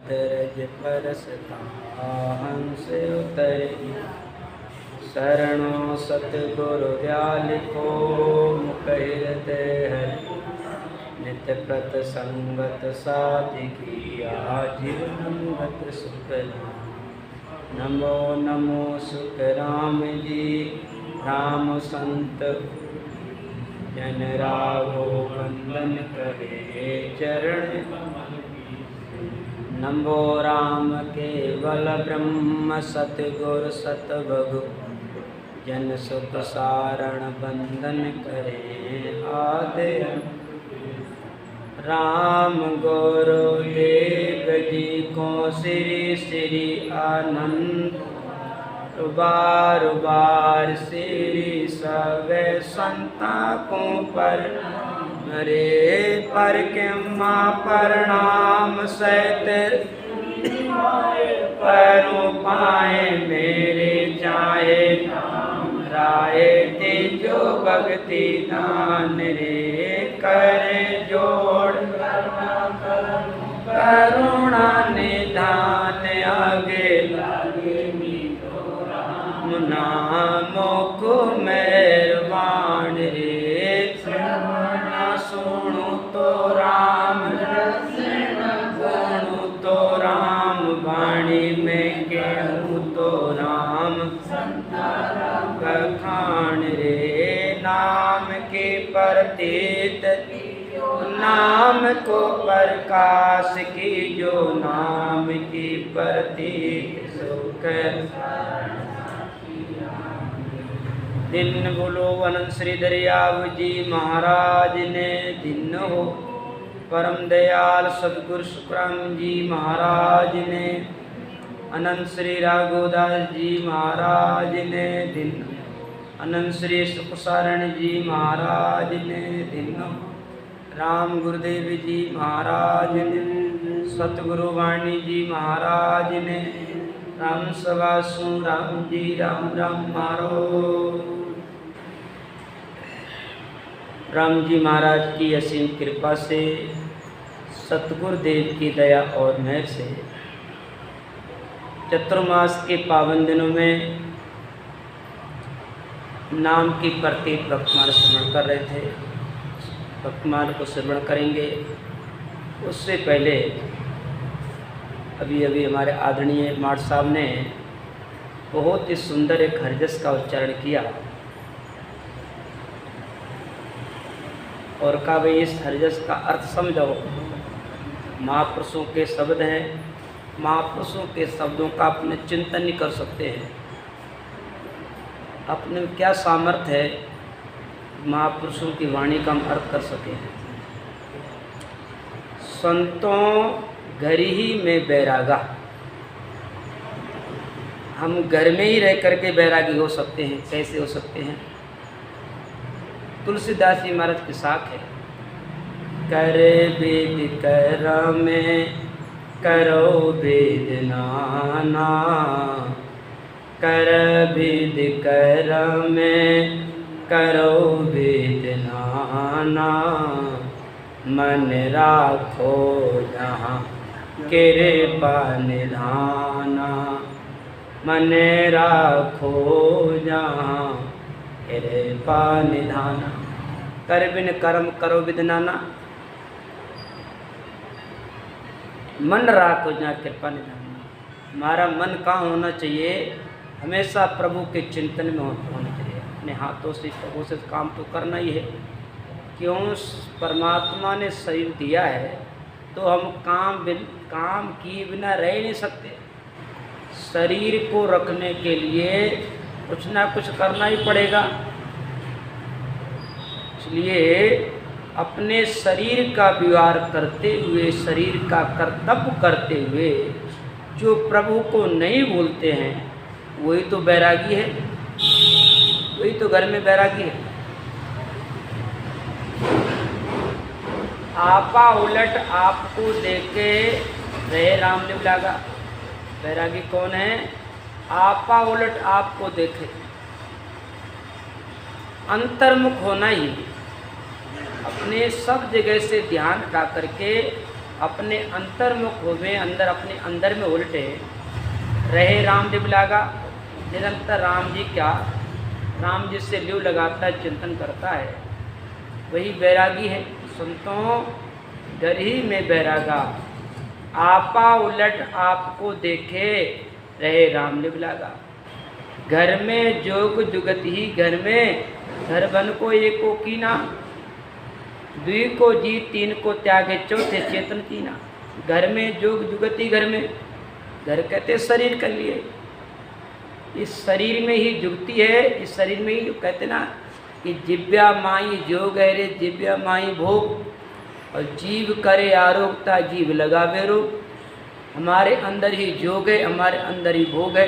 तरज परसता हंस उतरे शरणों सतगुरु दयाल को मुकहिरते हरि नित प्रत संगत साधिकी आजीवन गत सुख नमो नमो सुख राम जी राम संत जन राघो वंदन करे चरण नमो राम केवल ब्रह्म सतगुर सतभगु जन सुख सारण बंदन करे आदि राम गुरुदेव जी को श्री श्री आनंद बार बार श्री सवे संता को पर मरे पर के माँ प्रणाम सहित पैरों पाए मेरे चाहे राय तेजो भक्ति दान रे करे जोड़ करुणा निधान आगे नामो को मेहरबान रे सुनु तो राम सुनु तो राम वाणी में कहूँ तो राम बखान रे नाम के प्रतीत नाम को प्रकाश की जो नाम की प्रतीत सुख दिन बोलो अनंत श्री दरियाव जी महाराज ने दिन हो परम दयाल सदगुरु सुखराम जी महाराज ने अनंत श्री राघोदास जी महाराज ने दिन अनंत श्री सुखसारण जी महाराज ने दिन राम गुरुदेव जी महाराज ने सतगुरु वाणी जी महाराज ने राम सवासु राम जी राम राम मारो राम जी महाराज की असीम कृपा से सतगुरुदेव की दया और मेहर से चतुर्मास के पावन दिनों में नाम की प्रतीक वर्तमान श्रवण कर रहे थे। वर्तमान को श्रवण करेंगे उससे पहले अभी अभी हमारे आदरणीय माठ साहब ने बहुत ही सुंदर एक हरजस का उच्चारण किया और कहा भाई इस हरजस का अर्थ समझाओ। महापुरुषों के शब्द हैं, महापुरुषों के शब्दों का अपने चिंतन नहीं कर सकते हैं। अपने क्या सामर्थ्य है महापुरुषों की वाणी का हम अर्थ कर सकें। संतों घर ही में बैरागा, हम घर में ही रह करके बैरागी हो सकते हैं। कैसे हो सकते हैं? तुलसीदास जी महाराज की साख है, कर वेद कर में करो वेद नाना, कर वेद कर में करो वेद नाना, मन राखो जहाँ कृपा निधाना, मन राखो जहाँ कृपा निधाना। कर बिन कर्म करो विदनाना, मन राखो जहाँ कृपा निधाना। हमारा मन कहाँ होना चाहिए? हमेशा प्रभु के चिंतन में होना चाहिए। अपने हाथों से प्रभु से काम तो करना ही है। क्यों? परमात्मा ने शरीर दिया है तो हम काम किए बिना रह नहीं सकते। शरीर को रखने के लिए कुछ ना कुछ करना ही पड़ेगा। इसलिए अपने शरीर का व्यवहार करते हुए, शरीर का कर्तव्य करते हुए जो प्रभु को नहीं भूलते हैं वही तो बैरागी है, वही तो घर में बैरागी है। आपा उलट आपको देखे रहे राम ने लागा। बैरागी कौन है? आपा उलट आपको देखे, अंतर्मुख होना ही, अपने सब जगह से ध्यान हटा करके अपने अंतर्मुख होवे, अंदर अपने अंदर में उल्टे रहे राम लिव लागा। निरंतर राम जी क्या, राम जी से लिव लगाता है, चिंतन करता है, वही बैरागी है। संतों डर ही में बैरागा, आपा उलट आपको देखे रहे राम लिव लागा। घर में जोग जुगत ही घर में, घर बन को एको कीना, दुई को जीत तीन को त्यागे चौथे चेतन कीना। घर में जोग जुगती, घर में, घर कहते शरीर कर लिए, इस शरीर में ही जुगती है, इस शरीर में ही कहते ना कि जिव्या माई जोग है रे जिव्या माई भोग, और जीव करे आरोगता जीव लगावे रोग। हमारे अंदर ही जोग है, हमारे अंदर ही भोग है,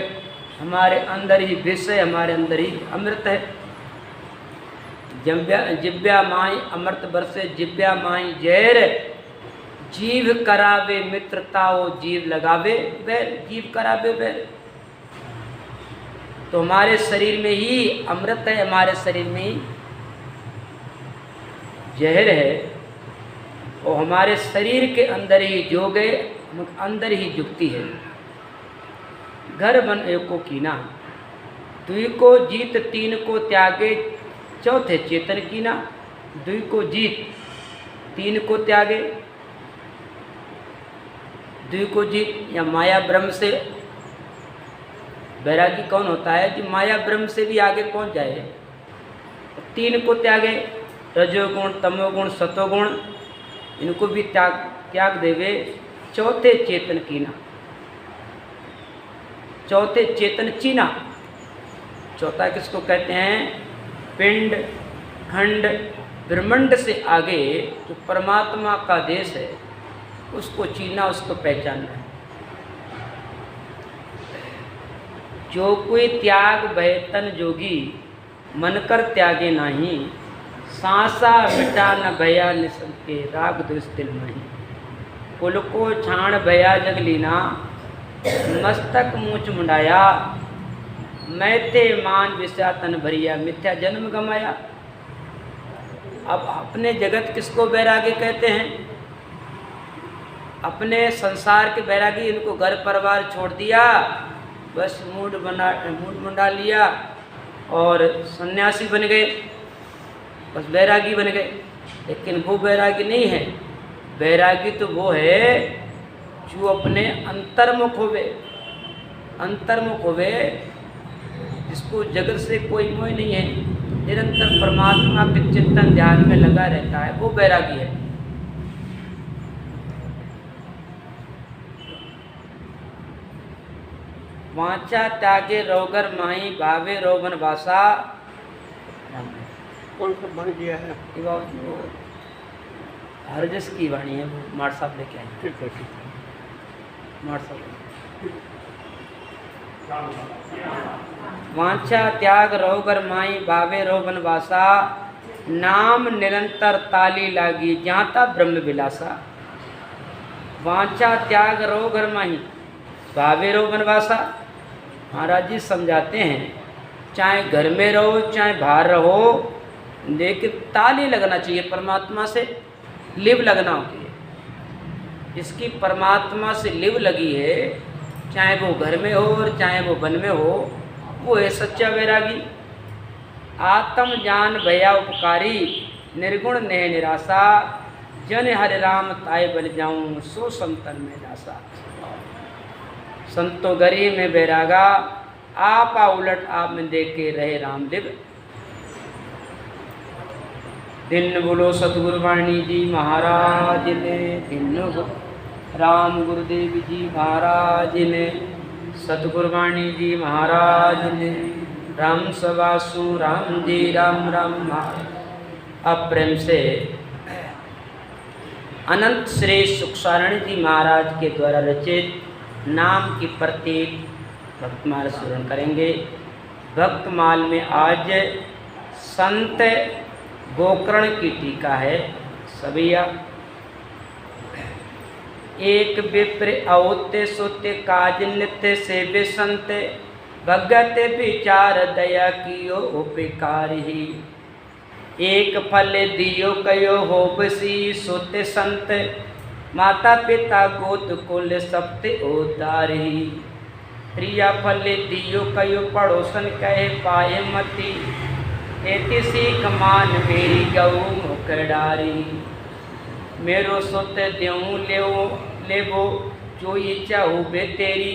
हमारे अंदर ही विष है, हमारे अंदर ही अमृत है। जिव्या माई अमृत बरसे जिव्या माई जहर, जीव करावे मित्रता वो जीव लगावे बैर, जीव करावे बैर। तो हमारे शरीर में ही अमृत है, हमारे शरीर में ही जहर है, और हमारे शरीर के अंदर ही जोग है, अंदर ही जुगती है। घर बन एको कीना, दुई को जीत तीन को त्यागे चौथे चेतन कीना। दुई को जीत तीन को त्यागे, दुई को जीत या माया ब्रह्म से बैरागी कौन होता है कि माया ब्रह्म से भी आगे पहुंच जाए। तीन को त्यागे, रजोगुण तमोगुण सतोगुण इनको भी त्याग देवे, चौथे चेतन कीना, चौथे चेतन चीना। चौथा किसको कहते हैं? पिंड खंड ब्रह्मांड से आगे जो परमात्मा का देश है उसको चीना, उसको पहचानना है। जो कोई त्याग भयतन जोगी, मन कर त्यागे नाही, सांसा मिटा न भया निसके राग दुष दिल नहीं। कुल को छाण भया जगलीना, मस्तक मूछ मुंडाया, मैथे मान विषया तन भरिया, मिथ्या जन्म गमाया। अब अपने जगत किसको बैरागी कहते हैं? अपने संसार के बैरागी, इनको घर परिवार छोड़ दिया, बस मूड मुंडा लिया और सन्यासी बन गए, बस बैरागी बन गए। लेकिन वो बैरागी नहीं है। बैरागी तो वो है जो अपने अंतर्मुख होवे, अंतर्मुख होवे, जिसको जगत से कोई मोह नहीं है, निरंतर परमात्मा के चिंतन ध्यान में लगा रहता है, वो बैरागी है। वाचा त्यागे रोगर माही, भावे रोगन वासा। कौन सा बन गया है? हरजस की वाणी है, वो मार साहब लेके आए। ठीक है, ठीक है। मार साहब। वांछा त्याग रोगर माई, भावे रोगन वासा, नाम निरंतर ताली लागी, जाता ब्रह्म विलासा। वांछा त्याग रोगर माही, भावे रोगन वासा। महाराज जी समझाते हैं, चाहे घर में रहो चाहे बाहर रहो, लेकिन ताली लगना चाहिए परमात्मा से, लिव लगना होती है। इसकी परमात्मा से लिव लगी है, चाहे वो घर में हो और चाहे वो वन में हो, वो है सच्चा वैरागी। आत्म ज्ञान भया उपकारी, निर्गुण नेह निराशा, जन हरे राम ताय बन जाऊं, सो संतन में दासा। संतो गरी में बैरागा, आपा उलट आप में देखे रहे राम लिव। दिन बोलो सतगुरु वाणी जी महाराज ने, दिन राम गुरुदेव जी महाराज ने, सतगुरु वाणी जी महाराज ने, राम सवासु राम जी राम राम। अब प्रेम से अनंत श्री सुखसारण जी महाराज के द्वारा रचित नाम की प्रत्येक भक्तमाल स्मरण करेंगे। भक्तमाल में आज संत गोकर्ण की टीका है। सभैया एक विप्र औत्य सुत्य काज नित्य सेव्य संत, भगत विचार दया कियो उपकार ही। एक फल दियो कयो हो बसी सुत्य संत, माता पिता गोत कुल सप्त उतारी, प्रिया फल दियो कयो पड़ोसन कहे पाए मती, एति सीख मान मेरी गऊ मुख डारी, मेरो सुत द्यों लेवो जो इच्छा हो बे तेरी,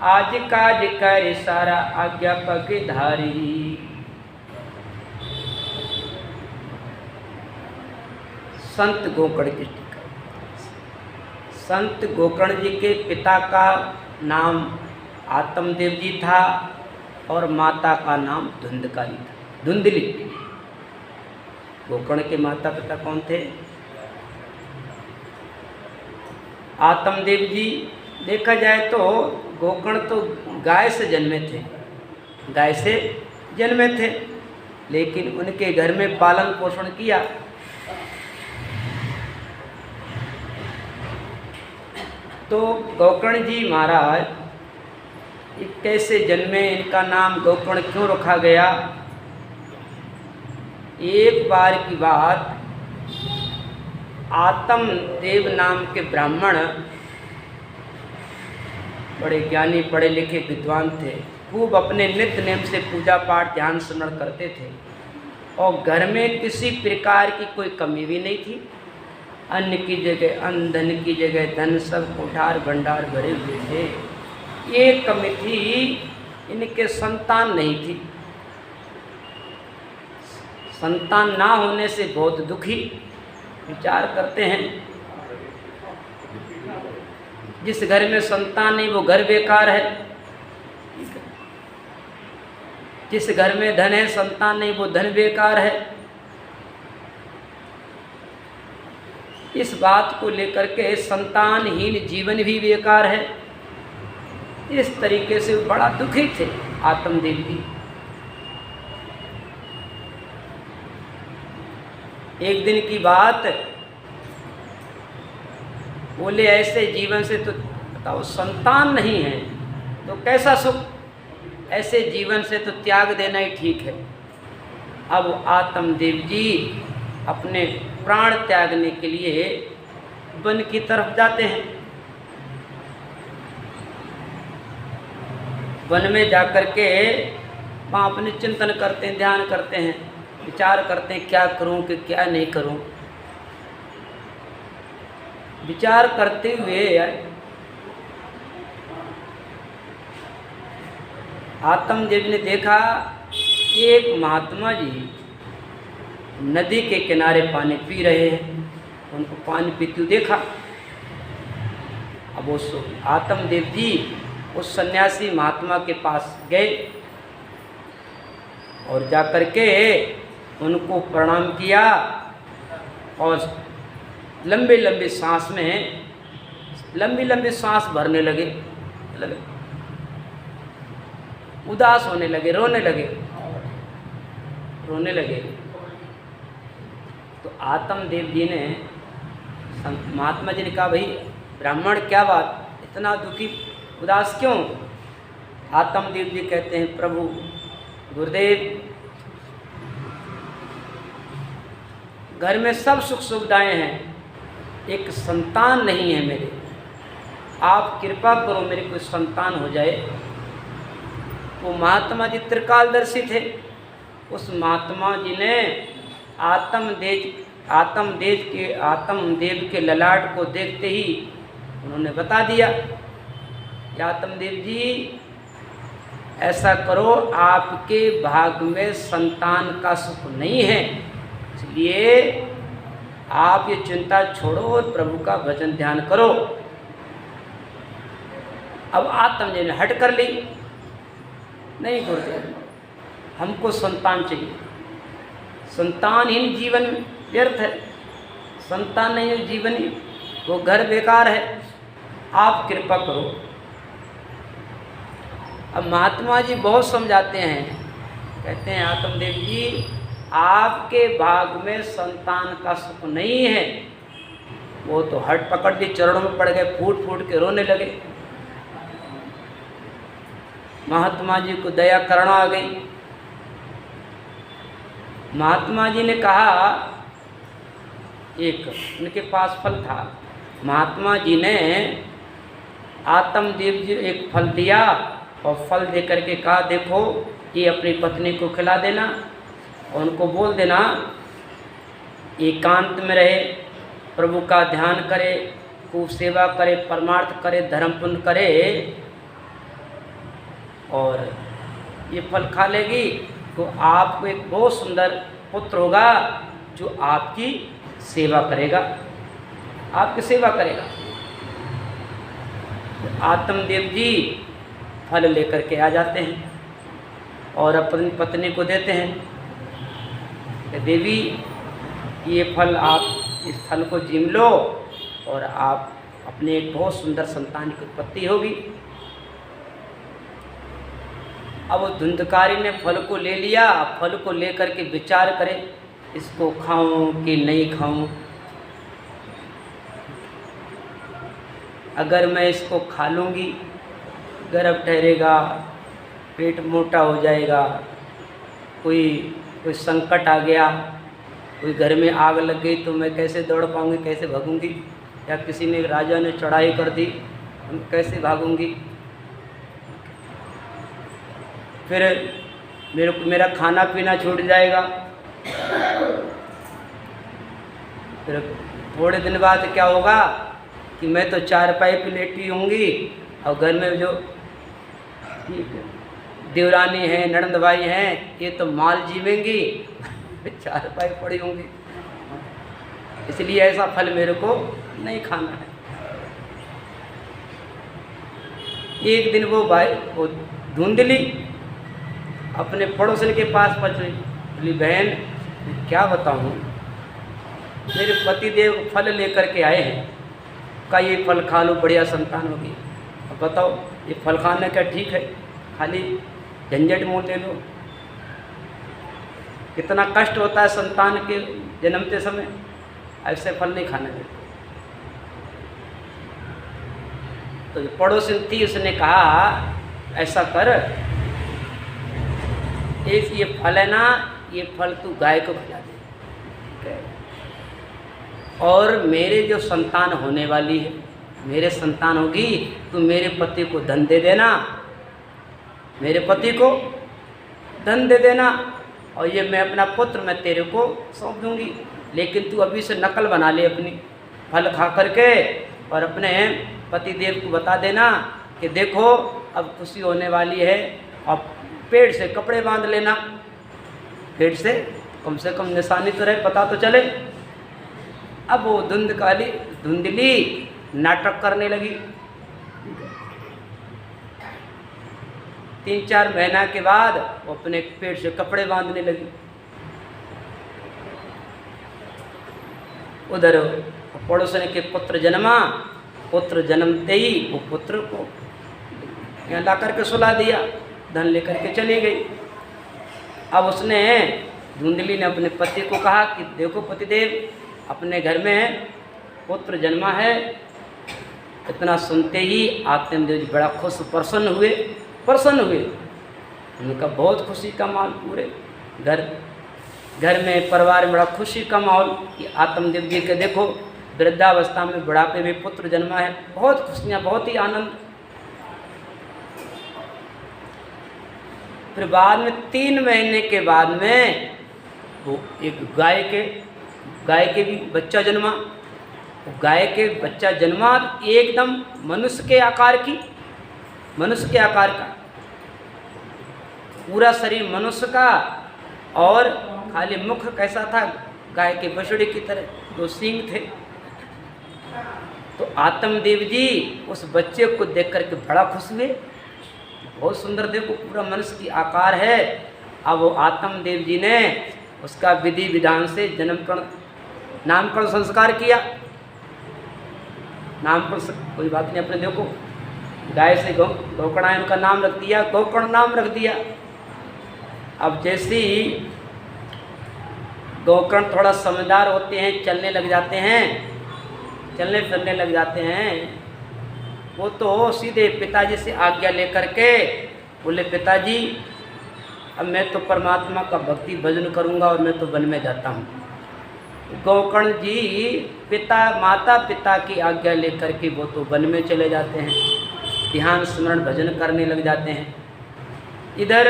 आज काज कर सारा आज्ञा पग धारी। संत गोकर्ण की टीका। संत गोकर्ण जी के पिता का नाम आत्मदेव जी था और माता का नाम धुंधकारी था, धुंधली। गोकर्ण के माता पिता कौन थे? आत्मदेव जी, देखा जाए तो गोकर्ण तो गाय से जन्मे थे, गाय से जन्मे थे, लेकिन उनके घर में पालन पोषण किया। तो गोकर्ण जी महाराज कैसे जन्मे, इनका नाम गोकर्ण क्यों रखा गया? एक बार की बात, आत्मदेव नाम के ब्राह्मण बड़े ज्ञानी पढ़े लिखे विद्वान थे, खूब अपने नित्य नेम से पूजा पाठ ध्यान स्मरण करते थे और घर में किसी प्रकार की कोई कमी भी नहीं थी। अन्न की जगह अन्न, धन की जगह धन, सब कोठार भंडार भरे हुए थे। एक कमी थी, इनके संतान नहीं थी। संतान ना होने से बहुत दुखी, विचार करते हैं जिस घर में संतान नहीं वो घर बेकार है, जिस घर में धन है संतान नहीं वो धन बेकार है। इस बात को लेकर के संतानहीन जीवन भी बेकार है। इस तरीके से बड़ा दुखी थे आत्मदेव जी। एक दिन की बात, बोले ऐसे जीवन से तो बताओ संतान नहीं है तो कैसा सुख, ऐसे जीवन से तो त्याग देना ही ठीक है। अब आत्मदेव जी अपने प्राण त्यागने के लिए वन की तरफ जाते हैं। वन में जाकर के वहाँ अपने चिंतन करते हैं, ध्यान करते हैं, विचार करते हैं क्या करूं कि क्या नहीं करूं। विचार करते हुए आत्मदेव ने देखा एक महात्मा जी नदी के किनारे पानी पी रहे हैं, उनको पानी पीते हुए देखा। अब उस आत्मदेव जी उस सन्यासी महात्मा के पास गए और जाकर के उनको प्रणाम किया और लंबे लंबे सांस में लंबी लंबी सांस भरने लगे, उदास होने लगे, रोने लगे। तो आत्मदेव जी ने महात्मा जी ने कहा, भाई ब्राह्मण क्या बात, इतना दुखी उदास क्यों? आत्मदेव जी कहते हैं, प्रभु गुरुदेव घर में सब सुख सुविधाएं हैं, एक संतान नहीं है मेरे, आप कृपा करो मेरे कोई संतान हो जाए। वो महात्मा जी त्रिकालदर्शी थे। उस महात्मा जी ने आत्मदेव के ललाट को देखते ही उन्होंने बता दिया कि आत्मदेव जी ऐसा करो, आपके भाग में संतान का सुख नहीं है, इसलिए आप ये चिंता छोड़ो और प्रभु का भजन ध्यान करो। अब आत्मदेव ने हट कर ली, नहीं गुरुदेव हमको संतान चाहिए, संतानहीन जीवन व्यर्थ है, संतान नहीं है जीवन वो घर बेकार है, आप कृपा करो। अब महात्मा जी बहुत समझाते हैं, कहते हैं आत्मदेव जी आपके भाग में संतान का सुख नहीं है। वो तो हट पकड़ के चरणों में पड़ गए, फूट फूट के रोने लगे। महात्मा जी को दया करना आ गई। महात्मा जी ने कहा, एक उनके पास फल था, महात्मा जी ने आत्मदेव जी एक फल दिया और फल दे करके कहा, देखो ये अपनी पत्नी को खिला देना और उनको बोल देना एकांत में रहे, प्रभु का ध्यान करे, खूब सेवा करे, परमार्थ करे, धर्म पुण्य करे और ये फल खा लेगी तो आपको एक बहुत सुंदर पुत्र होगा जो आपकी सेवा करेगा, आपकी सेवा करेगा। आत्मदेव जी फल लेकर के आ जाते हैं और अपनी पत्नी को देते हैं कि देवी ये फल, आप इस फल को जीम लो और आप अपने एक बहुत सुंदर संतान की उत्पत्ति होगी। अब धुंधकारी ने फल को ले लिया, फल को लेकर के विचार करे इसको खाऊं कि नहीं खाऊं, अगर मैं इसको खा लूँगी गर्भ ठहरेगा, पेट मोटा हो जाएगा, कोई संकट आ गया, कोई घर में आग लग गई तो मैं कैसे दौड़ पाऊँगी, कैसे भागूंगी, या किसी ने राजा ने चढ़ाई कर दी हम कैसे भागूंगी, फिर मेरा खाना पीना छूट जाएगा। फिर थोड़े दिन बाद क्या होगा कि मैं तो चारपाई पे लेटी होंगी और घर में जो देवरानी हैं, ननद भाई हैं, ये तो माल जीवेंगी, चारपाई पड़ी होंगी, इसलिए ऐसा फल मेरे को नहीं खाना है। एक दिन वो धुंधली अपने पड़ोसन के पास पहुंची, बोली बहन क्या बताऊं, मेरे पतिदेव फल लेकर के आए हैं, का ये फल खा लो बढ़िया संतान होगी। अब बताओ ये फल खाना क्या ठीक है, खाली झंझट मुँह ले लो, कितना कष्ट होता है संतान के जन्मते समय, ऐसे फल नहीं खाने देते। तो जो पड़ोसी थी उसने कहा ऐसा कर, एक ये फल है ना, ये फल तू गाय को खिला दे और मेरे जो संतान होने वाली है, मेरे संतान होगी तो मेरे पति को धन दे देना, मेरे पति को धन दे देना और ये मैं अपना पुत्र मैं तेरे को सौंप दूंगी, लेकिन तू अभी से नकल बना ले अपनी, फल खा करके और अपने पतिदेव को बता देना कि देखो अब खुशी होने वाली है और पेड़ से कपड़े बांध लेना, पेड़ से कम निशानी तो रहे, पता तो चले। अब वो धुंधली नाटक करने लगी। 3-4 महीना के बाद वो अपने पेड़ से कपड़े बांधने लगी। उधर पड़ोसन के पुत्र जन्मा, पुत्र जन्मते ही वो पुत्र को यहाँ ला करके सुला दिया, धन लेकर के चली गई। अब उसने धुंधली ने अपने पति को कहा कि देखो पतिदेव, अपने घर में पुत्र जन्मा है। इतना सुनते ही आत्मदेव जी बड़ा खुश प्रसन्न हुए। उनका बहुत खुशी का माहौल, पूरे घर में परिवार में बड़ा खुशी का माहौल कि आत्मदेव जी के देखो वृद्धावस्था में बुढ़ापे में पुत्र जन्मा है, बहुत खुशियाँ, बहुत ही आनंद। फिर बाद में 3 महीने के बाद में वो एक गाय के भी बच्चा जन्मा। गाय के बच्चा जन्मा एकदम मनुष्य के आकार का, पूरा शरीर मनुष्य का और खाली मुख कैसा था, गाय के बछड़े की तरह 2 सींग थे। तो आत्मदेव जी उस बच्चे को देख करके बड़ा खुश हुए, बहुत सुंदर, देखो पूरा मनुष्य की आकार है। अब वो आत्मदेव जी ने उसका विधि विधान से नामकरण संस्कार किया। नामकरण कोई बात नहीं, अपने देखो गाय से गोकर्ण का नाम रख दिया, गोकर्ण नाम रख दिया। अब जैसे ही गोकर्ण थोड़ा समझदार होते हैं, चलने फिरने लग जाते हैं, वो तो सीधे पिताजी से आज्ञा लेकर के बोले पिताजी अब मैं तो परमात्मा का भक्ति भजन करूंगा और मैं तो वन में जाता हूँ। गोकर्ण जी माता पिता की आज्ञा लेकर के वो तो वन में चले जाते हैं, ध्यान स्मरण भजन करने लग जाते हैं। इधर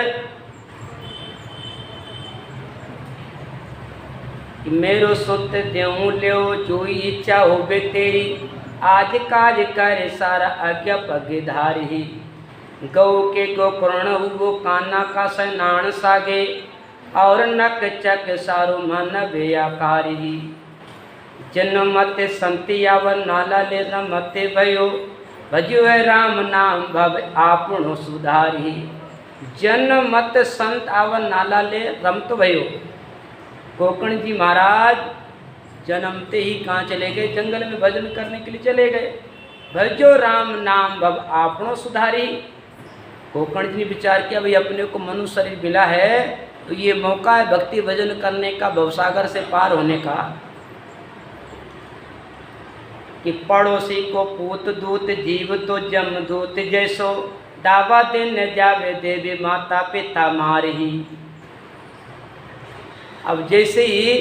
मेरो सुत देऊं ल्यो जोई इच्छा होबे तेरी, आज काज कर सारा आज्ञा पगधारी। गौ के गोकर्ण हुओ काना का सनान सागे, और नक चक सारो मन बेआकारी। जन्मते संति आवन नाला ले रमते भयो, भजो है राम नाम भव आपनो सुधारी। जन्मत संत आवन नाला ले रमत भयो। गोकर्ण जी महाराज जन्मते ही कहाँ चले गए? जंगल में भजन करने के लिए चले गए। भजो राम नाम भव आपनो सुधारी। गोकर्ण जी ने विचार किया, भाई अपने को मनुष्य शरीर मिला है तो ये मौका है भक्ति भजन करने का, भवसागर से पार होने का। कि पड़ोसी को पूत दूत जीव तो जम दूत जैसो, दावा दिन जावे देवी माता पिता मारही। अब जैसे ही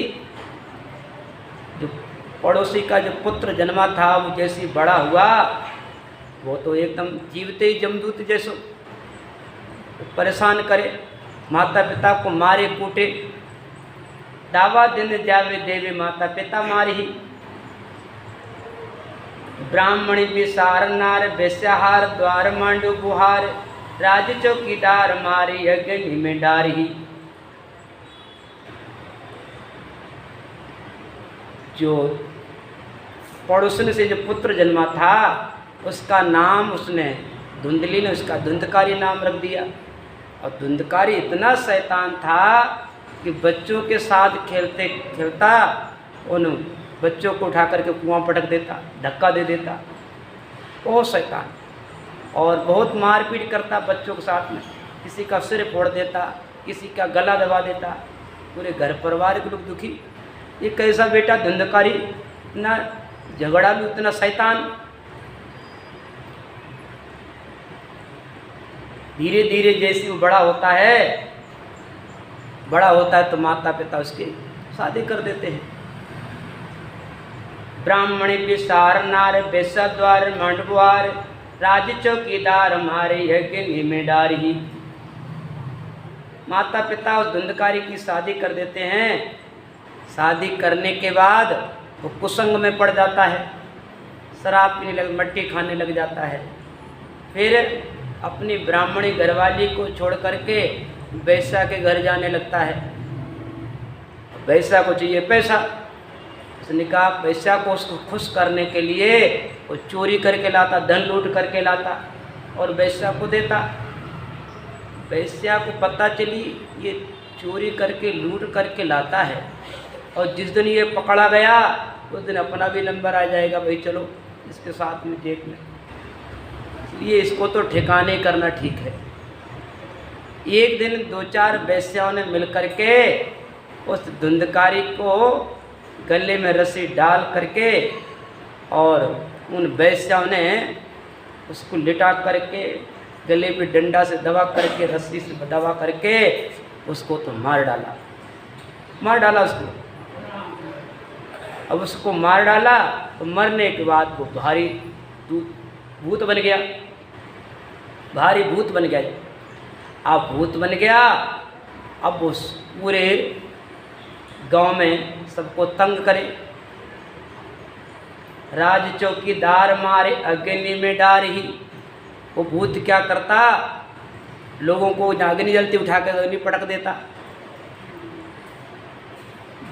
जो पड़ोसी का जो पुत्र जन्मा था वो जैसे ही बड़ा हुआ, वो तो एकदम जीवते ही जमदूत जैसो परेशान करे, माता पिता को मारे कूटे। दावा दिन जावे देवी माता पिता मारही। ब्राह्मणी विसार नार बेस्याहार, द्वार मांडू बुहार, राज चौकीदार मारी अग्नि में डारही। जो पड़ोसन से जो पुत्र जन्मा था उसका नाम उसने धुंधली ने उसका धुंधकारी नाम रख दिया। और धुंधकारी इतना शैतान था कि बच्चों के साथ खेलते खेलता उन बच्चों को उठा करके कुआं पटक देता, धक्का दे देता। बहुत शैतान, और बहुत मारपीट करता बच्चों के साथ में। किसी का सिर फोड़ देता, किसी का गला दबा देता, पूरे घर परिवार के लोग दुखी। ये कैसा बेटा धुंधकारी, इतना झगड़ालू, इतना शैतान। धीरे धीरे जैसे वो बड़ा होता है तो माता पिता उसकी शादी कर देते हैं। ब्राह्मणी विसार नार बेसा द्वार मंडवार, राज चौकीदार मारे यज्ञ में डारी। माता पिता उस धुंधकारी की शादी कर देते हैं। शादी करने के बाद वो कुसंग में पड़ जाता है, शराब पीने लग, मट्टी खाने लग जाता है। फिर अपनी ब्राह्मणी घरवाली को छोड़ करके वैश्या के घर जाने लगता है। वैश्या को चाहिए पैसा, उसने कहा वैश्या को उसको खुश करने के लिए वो चोरी करके लाता, धन लूट करके लाता और वैश्या को देता। वैश्या को पता चली ये चोरी करके लूट करके लाता है, और जिस दिन ये पकड़ा गया उस दिन अपना भी नंबर आ जाएगा, भाई चलो इसके साथ में जेल में। इसलिए इसको तो ठिकाने करना ठीक है। एक दिन 2-4 वैश्याओं ने मिल करके उस धुंधकारी को गले में रस्सी डाल करके और उन वैश्याओं ने उसको लिटा करके गले पे डंडा से दबा करके, रस्सी से दबा करके उसको तो मार डाला उसको। अब उसको मार डाला तो मरने के बाद वो भारी भूत बन गया, भारी भूत बन गया। अब भूत बन गया, अब उस पूरे गांव में सबको तंग करे। राज चौकीदार मारे अग्नि में डारही। वो भूत क्या करता, लोगों को अग्नि जलती उठा कर अग्नि पटक देता।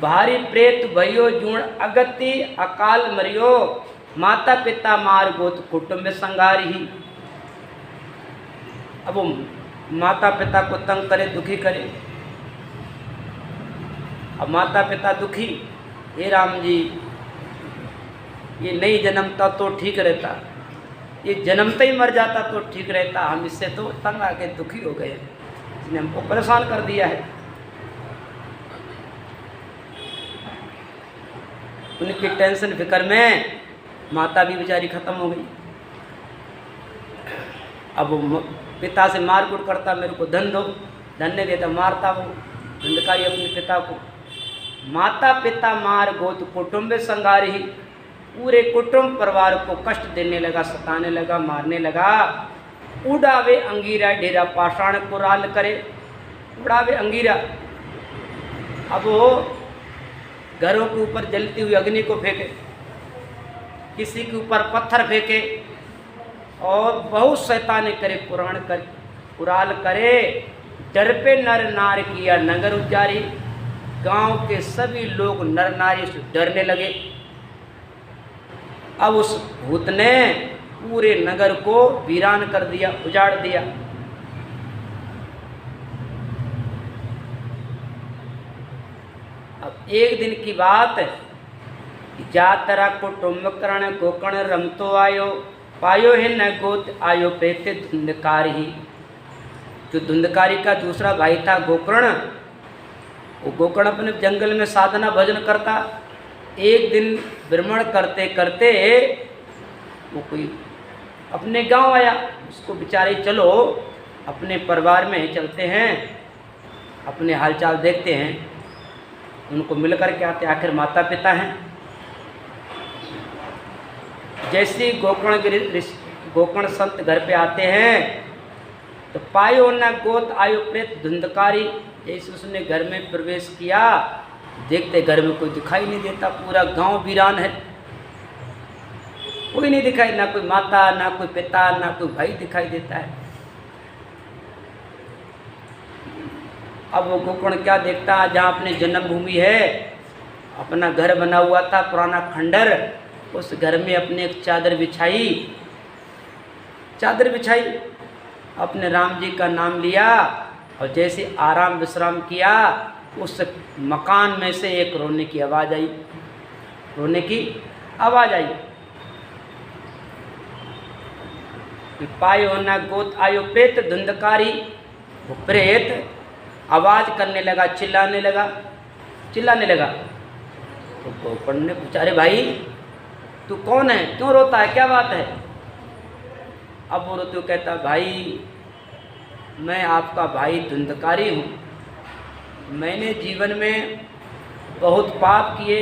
भारी प्रेत भयो जूण अगति अकाल मरियो, माता पिता मार गोत कुटुंब संगारी। अब वो माता पिता को तंग करे, दुखी करे। अब माता पिता दुखी, हे राम जी ये नहीं जन्मता तो ठीक रहता, ये जन्मते ही मर जाता तो ठीक रहता, हम इससे तो तंग आके दुखी हो गए, इसने हमको परेशान कर दिया है। उनकी टेंशन फिक्र में माता भी बेचारी खत्म हो गई। अब वो पिता से मारकूट करता, मेरे को धन दो, धन नहीं देता, मारता वो धुंधकारी अपने पिता को, माता पिता मार गोत कुटुंब संगारी, पूरे कुटुंब परिवार को कष्ट देने लगा, सताने लगा, मारने लगा। उड़ावे अंगीरा डेरा पाषाण कुराल करे, उड़ावे अंगीरा। अब वो घरों के ऊपर जलती हुई अग्नि को फेंके, किसी के ऊपर पत्थर फेंके, और बहुत शैतानी करे, पुराण कर कुराल करे। डर पे नर नार किया नगर उजारी, गांव के सभी लोग नर नारी से डरने लगे। अब उस भूत ने पूरे नगर को वीरान कर दिया, उजाड़ दिया। अब एक दिन की बात, जातरा कुटुंबकरण गोकर्ण रमतो आयो, पायो है न गोत आयो प्रेत धुंधकारी। जो धुंधकारी का दूसरा भाई था गोकर्ण, वो गोकर्ण अपने जंगल में साधना भजन करता। एक दिन भ्रमण करते करते वो कोई अपने गांव आया, उसको बेचारे चलो अपने परिवार में चलते हैं, अपने हालचाल देखते हैं, उनको मिल कर के आते, आखिर माता पिता हैं। जैसे गोकर्ण संत घर पे आते हैं तो पायो न गोत आयो प्रेत धुंधकारी। जैसे उसने घर में प्रवेश किया, देखते घर में कोई दिखाई नहीं देता, पूरा गांव वीरान है, कोई नहीं दिखाई, ना कोई माता, ना कोई पिता, ना कोई भाई दिखाई देता है। अब वो गोकर्ण क्या देखता, जहाँ अपनी जन्मभूमि है, अपना घर बना हुआ था पुराना खंडर, उस घर में अपने एक चादर बिछाई, अपने राम जी का नाम लिया, और जैसे आराम विश्राम किया, उस मकान में से एक रोने की आवाज़ आई, पायो न गोत आयो प्रेत धुंधकारी। वो प्रेत आवाज़ करने लगा, चिल्लाने लगा। तो गोकर्ण ने पूछा, अरे भाई तू कौन है, क्यों रोता है, क्या बात है? अब वो रोते कहता, भाई मैं आपका भाई धुंधकारी हूँ, मैंने जीवन में बहुत पाप किए,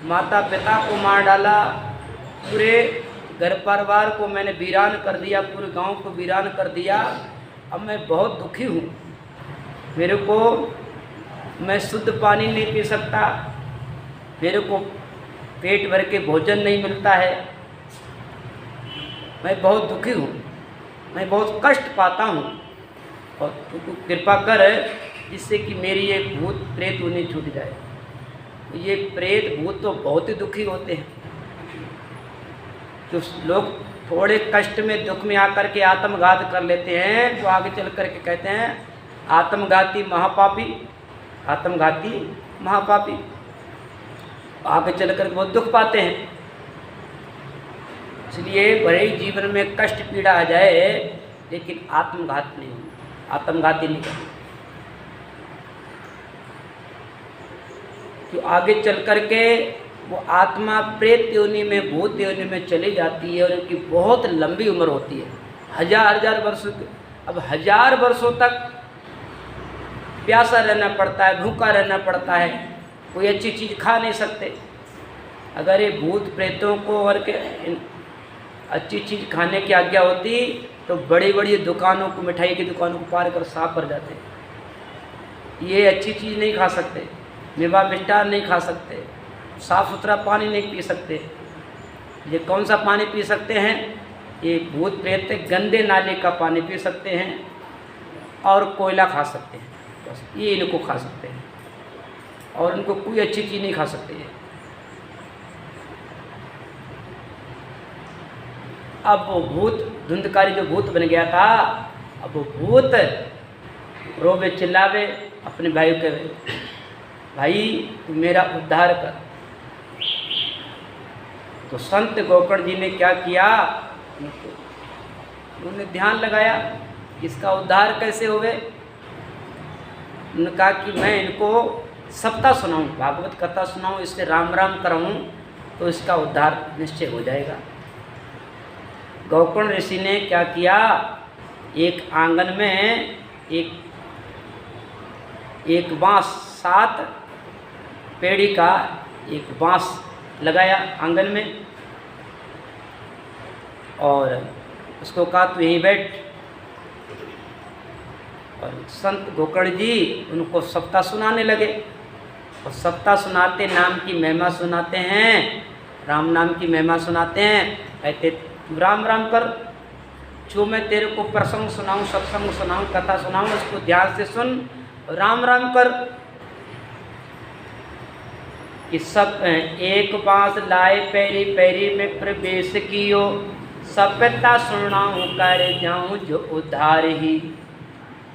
माता पिता को मार डाला, पूरे घर परिवार को मैंने वीरान कर दिया, पूरे गांव को वीरान कर दिया। अब मैं बहुत दुखी हूँ, मेरे को मैं शुद्ध पानी नहीं पी सकता, मेरे को पेट भर के भोजन नहीं मिलता है, मैं बहुत दुखी हूँ, मैं बहुत कष्ट पाता हूँ, और तू कृपा कर जिससे कि मेरी ये भूत प्रेत उन्हें छूट जाए। ये प्रेत भूत तो बहुत ही दुखी होते हैं। जो लोग थोड़े कष्ट में दुख में आकर के आत्मघात कर लेते हैं, तो आगे चल कर के कहते हैं आत्मघाती महापापी, आगे चल कर बहुत दुख पाते हैं। इसलिए भले ही जीवन में कष्ट पीड़ा आ जाए, लेकिन आत्मघाती नहीं करना। तो आगे चल कर के वो आत्मा प्रेत योनि में, भूत योनि में चली जाती है, और उनकी बहुत लंबी उम्र होती है, हजार वर्षों की। अब 1000 वर्षों तक प्यासा रहना पड़ता है, भूखा रहना पड़ता है, कोई अच्छी चीज़ खा नहीं सकते। अगर ये भूत प्रेतों को और के अच्छी चीज़ खाने की आज्ञा होती तो बड़ी बड़ी दुकानों को, मिठाई की दुकानों को पार कर साफ कर जाते। ये अच्छी चीज़ नहीं खा सकते, मेवा मिष्ठान नहीं खा सकते, साफ़ सुथरा पानी नहीं पी सकते। ये कौन सा पानी पी सकते हैं? ये भूत प्रेत गंदे नाले का पानी पी सकते हैं, और कोयला खा सकते हैं, बस ये इनको खा सकते हैं, और इनको कोई अच्छी चीज़ नहीं खा सकते हैं। अब वो भूत धुंधकारी जो भूत बन गया था, अब वो भूत रोवे चिल्लावे अपने भाई के, भाई तू मेरा उद्धार कर। तो संत गोकर्ण जी ने क्या किया, उन्होंने ध्यान लगाया इसका उद्धार कैसे होवे। उन्होंने कहा कि मैं इनको सप्ताह सुनाऊं, भागवत कथा सुनाऊं, इससे राम राम कराऊं, तो इसका उद्धार निश्चय हो जाएगा। गोकर्ण ऋषि ने क्या किया, एक आंगन में एक बांस 7 पेड़ी का एक बांस लगाया आंगन में और उसको कहा तू यहीं बैठ। और संत गोकर्ण जी उनको सप्ताह सुनाने लगे और सप्ताह सुनाते नाम की महिमा सुनाते हैं, राम नाम की महिमा सुनाते हैं। कहते राम राम कर, जो मैं तेरे को प्रसंग सुनाऊं, सत्संग सुनाऊं, कथा सुनाऊं, उसको ध्यान से सुन, राम राम कर। कि सब एक बांस लाए पैरी पैरी में प्रवेश कियो, सभ्यता सुनाऊं कर जाऊं जो उधार ही।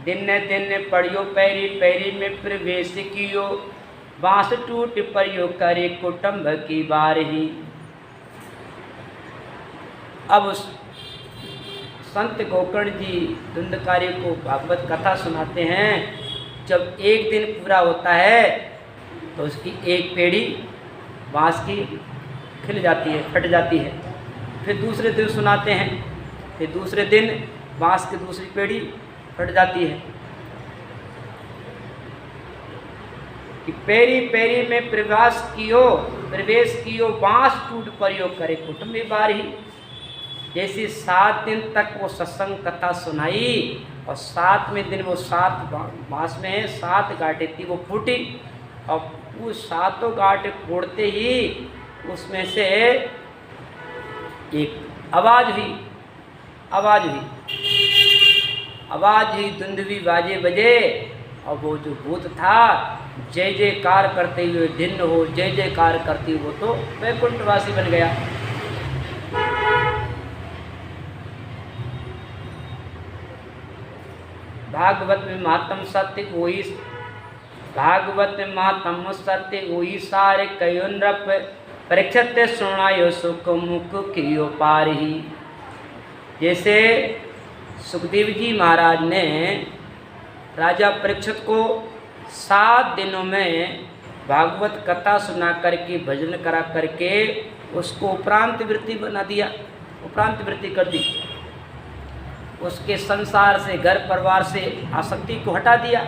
दिन दिन पड़ियो पैरी पैरी में प्रवेश कियो, बांस टूट परियो करे कुटुंब की बार ही। अब उस संत गोकर्ण जी धुंधकारी को भागवत कथा सुनाते हैं। जब एक दिन पूरा होता है तो उसकी एक पेड़ी बांस की खिल जाती है, फट जाती है। फिर दूसरे दिन सुनाते हैं, फिर दूसरे दिन बांस की दूसरी पेड़ी फट जाती है। कि पेरी पेरी में प्रवेश कियो बांस टूट परियो करे कुटुंबी बार ही। जैसे 7 दिन तक वो सत्संग कथा सुनाई और 7वें दिन वो 7 बांस में 7 गांठें थी वो फूटी और वो 7 गांठें फोड़ते ही उसमें से एक आवाज़ हुई, धुंधवी बाजे बजे और वो जो भूत था जय जयकार करते हुए दिन हो, जय जयकार करती हुए वो तो वैकुंठवासी बन गया। भागवत में महात्म सत्य वही, भागवत में महात्म सत्य वही सारे कयो नृप, परीक्षित सुनायो सुख मुख कियो पार ही। जैसे सुखदेव जी महाराज ने राजा परीक्षित को 7 दिनों में भागवत कथा सुना करके भजन करा करके उसको उपरांत वृत्ति बना दिया, उपरांत वृत्ति कर दी। उसके संसार से, घर परिवार से आसक्ति को हटा दिया।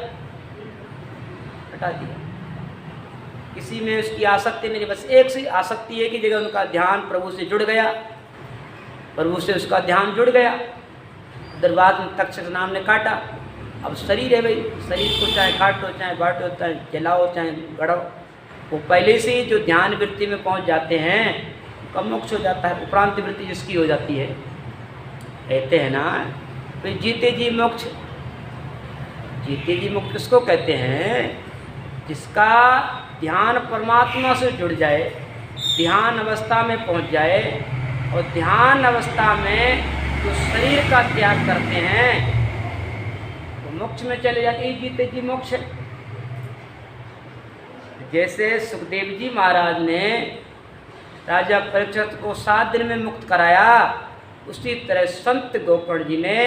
किसी में उसकी आसक्ति नहीं, बस एक सी आसक्ति है कि जगह उनका ध्यान प्रभु से जुड़ गया, प्रभु से उसका ध्यान जुड़ गया। दरबार में तक्षक नाम ने काटा, अब शरीर है भाई, शरीर को चाहे काटो, चाहे बांटो, चाहे जलाओ, चाहे गढ़ो, वो पहले से ही जो ध्यान वृत्ति में पहुंच जाते हैं उनका मोक्ष हो जाता है, उपरांत वृत्ति जिसकी हो जाती है। कहते हैं ना फिर जीते जी मोक्ष। जीते जी मोक्ष किसको कहते हैं? जिसका ध्यान परमात्मा से जुड़ जाए, ध्यान अवस्था में पहुंच जाए और ध्यान अवस्था में जो शरीर का त्याग करते हैं तो मोक्ष में चले जाते हैं। जीते जी मोक्ष। जैसे सुखदेव जी महाराज ने राजा परीक्षित को 7 दिन में मुक्त कराया, उसी तरह संत गोकर्ण जी ने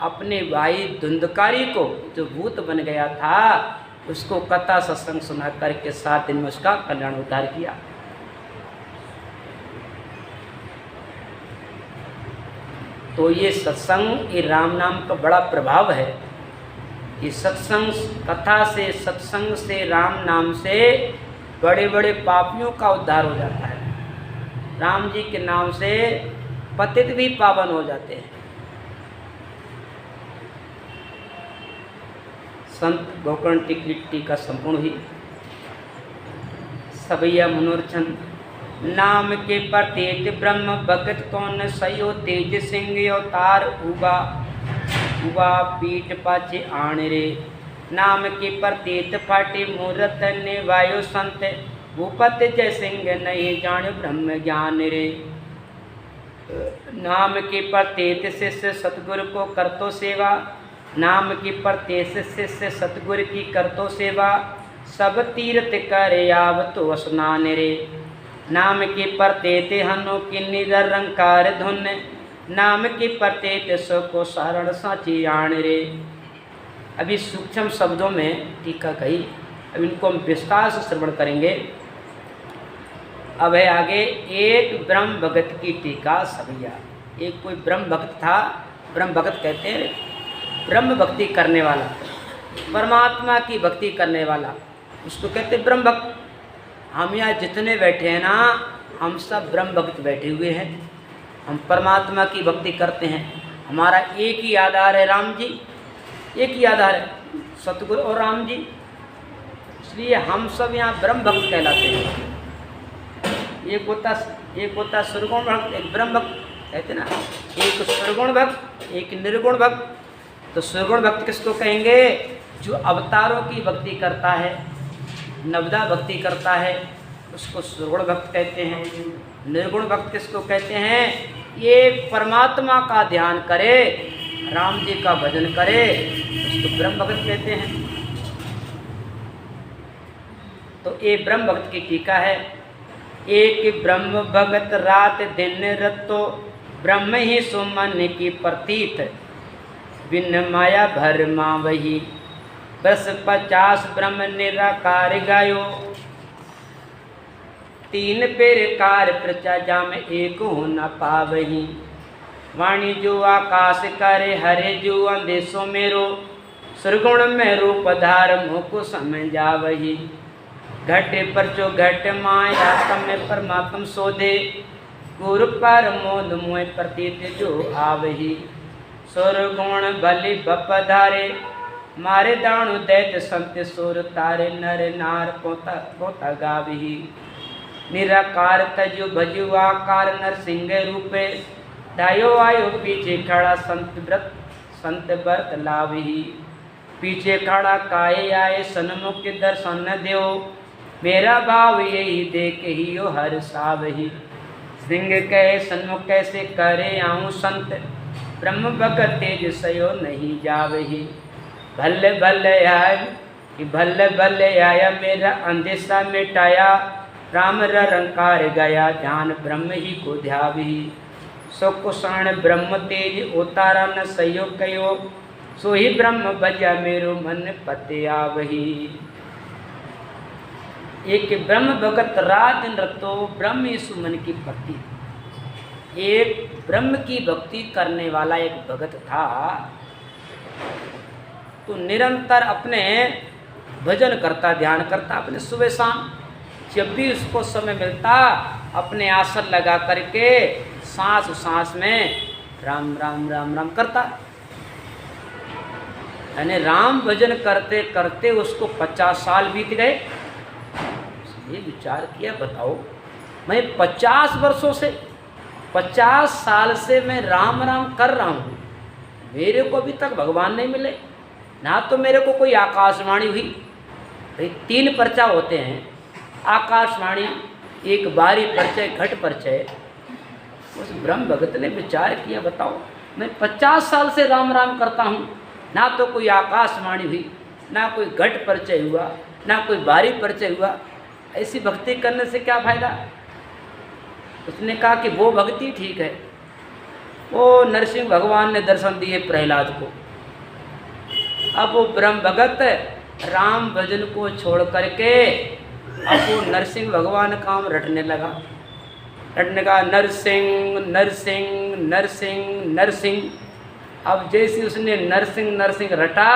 अपने भाई धुंधकारी को जो भूत बन गया था उसको कथा सत्संग सुना करके 7 दिन में उसका कल्याण उद्धार किया। तो ये सत्संग, ये राम नाम का बड़ा प्रभाव है। ये सत्संग कथा से, सत्संग से, राम नाम से बड़े बड़े पापियों का उद्धार हो जाता है। राम जी के नाम से पतित भी पावन हो जाते हैं। संत गोकर्ण टीका संपूर्ण हुई। सबैया मनोरचन नाम के प्रत्येक ब्रह्म भगत कौन सयो तेज सिंह अवतार उबा पीठ पाचे आण रे। नाम के प्रत्येक फाटे मूर्त ने वायु संत भूपत जय सिंह नहीं जान ब्रह्म ज्ञान रे। नाम के प्रत्येक शिष्य सतगुरु को करतो सेवा, नाम की प्रत्येक शिष्य सतगुरु की करतो सेवा, सब तीर्थ करे आव तो स्नान रे। नाम की प्रत्येक हनु की निरंकार धुन, नाम की प्रत्येक सो को सारण साची आण रे। अभी सूक्ष्म शब्दों में टीका कही, अब इनको हम विस्तार से श्रवण करेंगे। अब है आगे एक ब्रह्म भगत की टीका सबैया। एक कोई ब्रह्म भक्त था, ब्रह्म भक्त कहते हैं ब्रह्म भक्ति करने वाला, परमात्मा की भक्ति करने वाला, उसको कहते ब्रह्म भक्त। हम यहाँ जितने बैठे हैं ना, हम सब ब्रह्म भक्त बैठे हुए हैं। हम परमात्मा की भक्ति करते हैं। हमारा एक ही आधार है राम जी, एक ही आधार है सतगुरु और राम जी। इसलिए हम सब यहाँ ब्रह्म भक्त कहलाते हैं। एक होता सुरगुण भक्त, एक ब्रह्म भक्त कहते ना। एक सुरगुण भक्त, एक निर्गुण भक्त। तो सुरगुण भक्त किसको कहेंगे? जो अवतारों की भक्ति करता है, नवदा भक्ति करता है, उसको सुरगुण भक्त कहते हैं। निर्गुण भक्त किसको कहते हैं? ये परमात्मा का ध्यान करे, राम जी का भजन करे, उसको ब्रह्म भक्त कहते हैं। तो ये ब्रह्म भक्त की टीका है। एक ब्रह्म भगत रात दिन रतो, ब्रह्म ही सुमन की प्रतीत, बिन माया भर माँ वही, बस 50 ब्रह्म निराकार गायो, तीन पेरकार प्रचा जाम एक हो न पावही, वाणी जो आकाश करे हरे जो अंदेशो मेरो, सुरगुण में रूप धार मोको समझावही, घट पर जो घट माया तम परमात्म सोधे, गुरु पर मोद मोह प्रतीत जो आवही, सुरगुण बलि बपधारे, मारे दाणु दैत संत सुर तारे, नर नार पोता पोता गावही, निराकार तजु भजु आकार नरसिंह रूपे, दायो आयो पीछे खड़ा संत व्रत लावही, पीछे खड़ा काहे आए सन्मुख दर्शन देव, मेरा भाव यही देख ही हो हर सावही, सिंह कहे सन्मुख कैसे करे आऊँ संत, ब्रह्म भगत तेज सयो नहीं जावही, भले भले आय भले भले आया मेरा अंदेशा मिटाया, राम रंकार गया ध्यान ब्रह्म ही को ध्यावही, सो कुषाण ब्रह्म तेज उतारा न सयो कयो, सो ही ब्रह्म बजा मेरो मन पते आवही। एक ब्रह्म भगत रात दिन रतो, ब्रह्म यीशु मन की भक्ति। एक ब्रह्म की भक्ति करने वाला एक भगत था, तो निरंतर अपने भजन करता, ध्यान करता, अपने सुबह शाम जब भी उसको समय मिलता अपने आसन लगा करके सांस सांस में राम राम राम राम करता। यानी राम भजन करते करते उसको 50 साल बीत गए। ये विचार किया, बताओ मैं 50 वर्षों से 50 साल से मैं राम राम कर रहा हूँ, मेरे को अभी तक भगवान नहीं मिले ना। तो मेरे को कोई आकाशवाणी हुई, भाई 3 पर्चा होते हैं, आकाशवाणी, एक बारी परिचय, घट परिचय। उस ब्रह्म भगत ने विचार किया, बताओ मैं 50 साल से राम राम करता हूँ, ना तो कोई आकाशवाणी हुई, ना कोई घट परिचय हुआ, ना कोई बारी परिचय हुआ, ऐसी भक्ति करने से क्या फायदा। उसने कहा कि वो भक्ति ठीक है। वो नरसिंह भगवान ने दर्शन दिए प्रहलाद को। अब वो ब्रह्म भगत राम भजन को छोड़ करके अब वो नरसिंह भगवान काम रटने लगा। रटने का नरसिंह नरसिंह नरसिंह नरसिंह। अब जैसे उसने नरसिंह नरसिंह रटा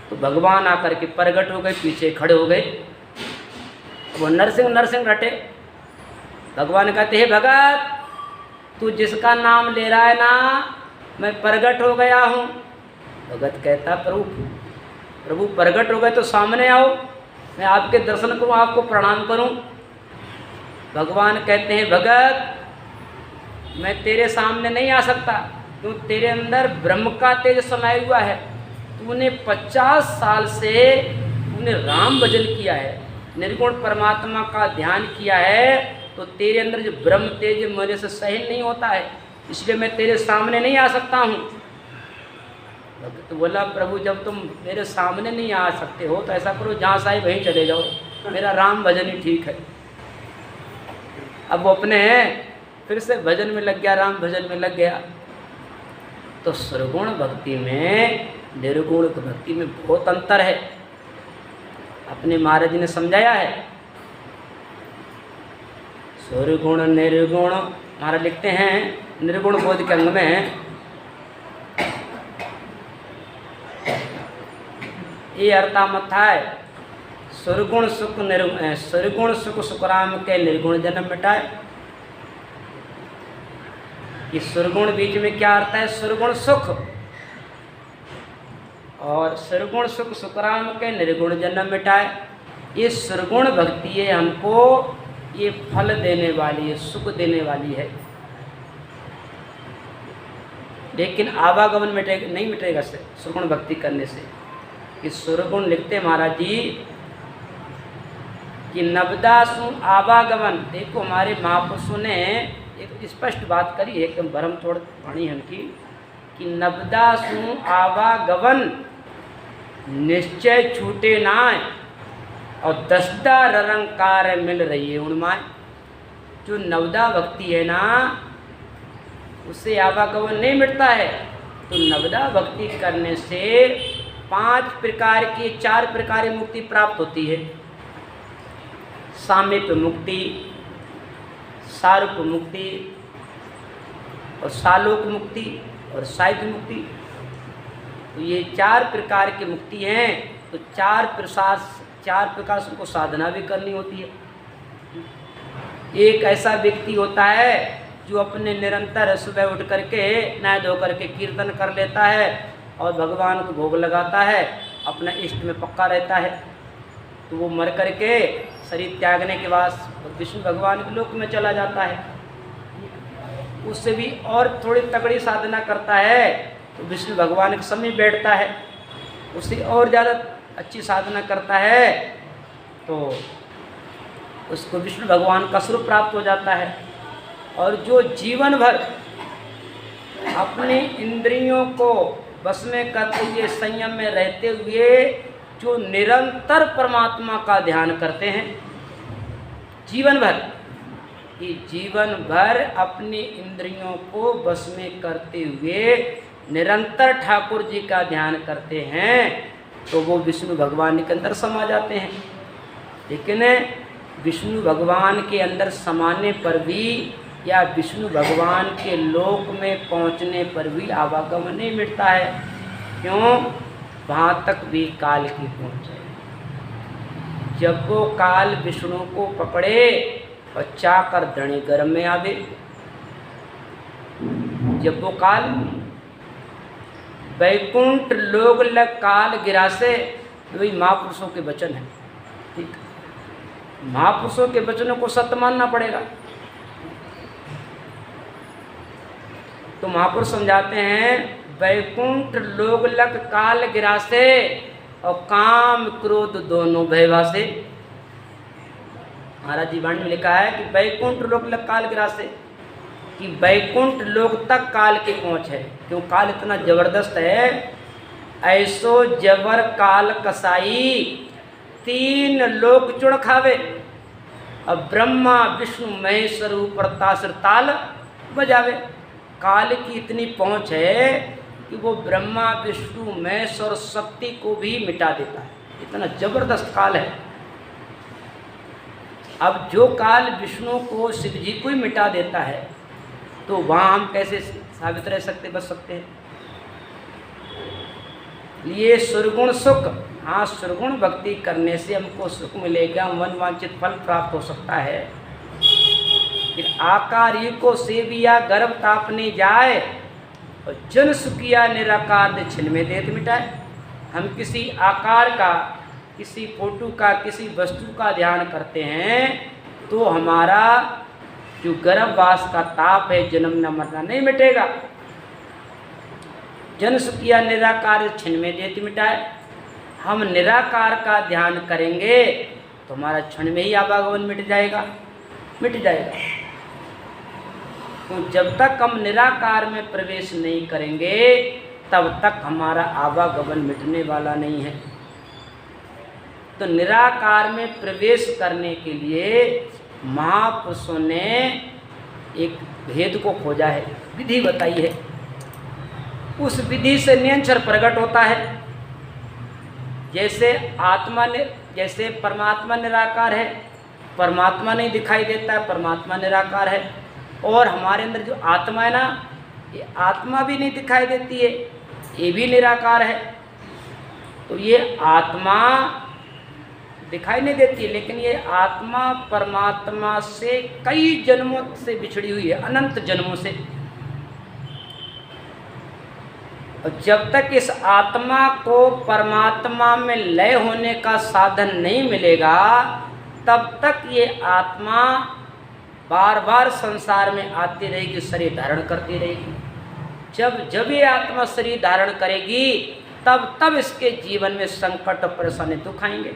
तो भगवान आकर के प्रगट हो गए, पीछे खड़े हो गए। वो नरसिंह नरसिंह रटे, भगवान कहते हैं भगत तू जिसका नाम ले रहा है ना, मैं प्रगट हो गया हूँ। भगत कहता प्रभु प्रगट हो गए तो सामने आओ, मैं आपके दर्शन करूँ, आपको प्रणाम करूँ। भगवान कहते हैं भगत मैं तेरे सामने नहीं आ सकता, क्यों तेरे अंदर ब्रह्म का तेज समाया हुआ है। तूने 50 साल से तूने राम भजन किया है, निर्गुण परमात्मा का ध्यान किया है, तो तेरे अंदर जो ब्रह्म तेज मेरे से सहन नहीं होता है, इसलिए मैं तेरे सामने नहीं आ सकता हूँ। तो बोला प्रभु जब तुम मेरे सामने नहीं आ सकते हो तो ऐसा करो जहाँ से आए वहीं चले जाओ, मेरा राम भजन ही ठीक है। अब वो अपने फिर से भजन में लग गया, राम भजन में लग गया। तो सुरगुण भक्ति में निर्गुण भक्ति में बहुत अंतर है, अपने महाराज जी ने समझाया है। सुरगुण निर्गुण महाराज लिखते हैं निर्गुण बोध के अंग में, ये अर्था मत है सुरगुण सुख सुखराम के निर्गुण जन्म मिटाए। ये सुरगुण बीच में क्या अर्थ है? सुरगुण सुख, और सुरगुण सुख सुखराम के निर्गुण जन्म मिटाए। ये सुरगुण भक्ति है, हमको ये फल देने वाली है, सुख देने वाली है। लेकिन आवागमन मिटेगा नहीं, मिटेगा से सुरगुण भक्ति करने से। कि सुरगुण लिखते महाराज जी कि नवदासु आवागमन। देखो हमारे महापुरुषों ने एक स्पष्ट बात करी है, एकदम भरम तोड़ वाणी है उनकी, कि नवदासु आवागमन निश्चय छूटे नाय, और दसदा ररंकार मिल रही है उनमाय। जो नवदा भक्ति है ना, उससे आवागमन नहीं मिटता है। तो नवदा भक्ति करने से 4 प्रकार की मुक्ति प्राप्त होती है। सामीप्य मुक्ति, सारूप मुक्ति, और सालोक मुक्ति, और साहित्य मुक्ति। तो ये 4 प्रकार की मुक्ति हैं। तो 4 प्रकार से उनको साधना भी करनी होती है। एक ऐसा व्यक्ति होता है जो अपने निरंतर सुबह उठ करके नहा धो करके कीर्तन कर लेता है और भगवान को भोग लगाता है, अपना इष्ट में पक्का रहता है। तो वो मर करके शरीर त्यागने के बाद विष्णु भगवान के लोक में चला जाता है। उससे भी और थोड़ी तगड़ी साधना करता है तो विष्णु भगवान के समय बैठता है। उससे और ज़्यादा अच्छी साधना करता है तो उसको विष्णु भगवान का स्वरूप प्राप्त हो जाता है। और जो जीवन भर अपने इंद्रियों को बस में करते हुए, संयम में रहते हुए, जो निरंतर परमात्मा का ध्यान करते हैं, जीवन भर अपनी इंद्रियों को बस में करते हुए निरंतर ठाकुर जी का ध्यान करते हैं, तो वो विष्णु भगवान के अंदर समा जाते हैं। लेकिन विष्णु भगवान के अंदर समाने पर भी या विष्णु भगवान के लोक में पहुंचने पर भी आवागमन नहीं मिटता है। क्यों? वहाँ तक भी काल की पहुँच है। जब वो काल विष्णु को पकड़े और चाकर धणी गर्म में आवे, जब वो काल वैकुंठ लोग लग काल गिरा से, वही महापुरुषों के वचन है। ठीक, महापुरुषों के वचनों को सत्य मानना पड़ेगा। तो महापुरुष समझाते हैं वैकुंठ लोग लग काल गिरा से, और काम क्रोध दोनों भयवा से। महाराज जी वाणी में लिखा है कि वैकुंठ लोग लग काल गिरा से, कि वैकुंठ लोग तक काल की पहुँच है। क्यों? काल इतना जबरदस्त है। ऐसो जबर काल कसाई 3 लोक चुड़ खावे, अब ब्रह्मा विष्णु महेश्वर ऊपर तासर ताल बजावे। काल की इतनी पहुँच है कि वो ब्रह्मा विष्णु महेश्वर शक्ति को भी मिटा देता है। इतना जबरदस्त काल है। अब जो काल विष्णु को, शिव जी को ही मिटा देता है, तो वहाँ हम कैसे साबित रह सकते, बच सकते हैं? ये सुरगुण सुख, हाँ सुरगुण भक्ति करने से हमको सुख मिलेगा, मनवांछित फल प्राप्त हो सकता है। फिर आकारी को सेविया गर्भ तापने जाए, और जन सुखिया निराकार दे छिन में देत मिटाए। हम किसी आकार का, किसी फोटो का, किसी वस्तु का ध्यान करते हैं तो हमारा जो गर्भवास का ताप है, जन्म न मरना नहीं मिटेगा। जन सुखिया निराकार छिन में देत मिटाए। हम निराकार का ध्यान करेंगे तो हमारा क्षण में ही आवागमन मिट जाएगा। तो जब तक हम निराकार में प्रवेश नहीं करेंगे तब तक हमारा आवागमन मिटने वाला नहीं है। तो निराकार में प्रवेश करने के लिए महापुरुषों ने एक भेद को खोजा है, विधि बताई है। उस विधि से निरंतर प्रकट होता है। जैसे परमात्मा निराकार है, परमात्मा नहीं दिखाई देता है, परमात्मा निराकार है। और हमारे अंदर जो आत्मा है ना, ये आत्मा भी नहीं दिखाई देती है, ये भी निराकार है। तो ये आत्मा दिखाई नहीं देती, लेकिन ये आत्मा परमात्मा से कई जन्मों से बिछड़ी हुई है, अनंत जन्मों से। और जब तक इस आत्मा को परमात्मा में लय होने का साधन नहीं मिलेगा, तब तक ये आत्मा बार बार संसार में आती रहेगी, शरीर धारण करती रहेगी। जब ये आत्मा शरीर धारण करेगी, तब इसके जीवन में संकट और परेशानी दुख आएंगे।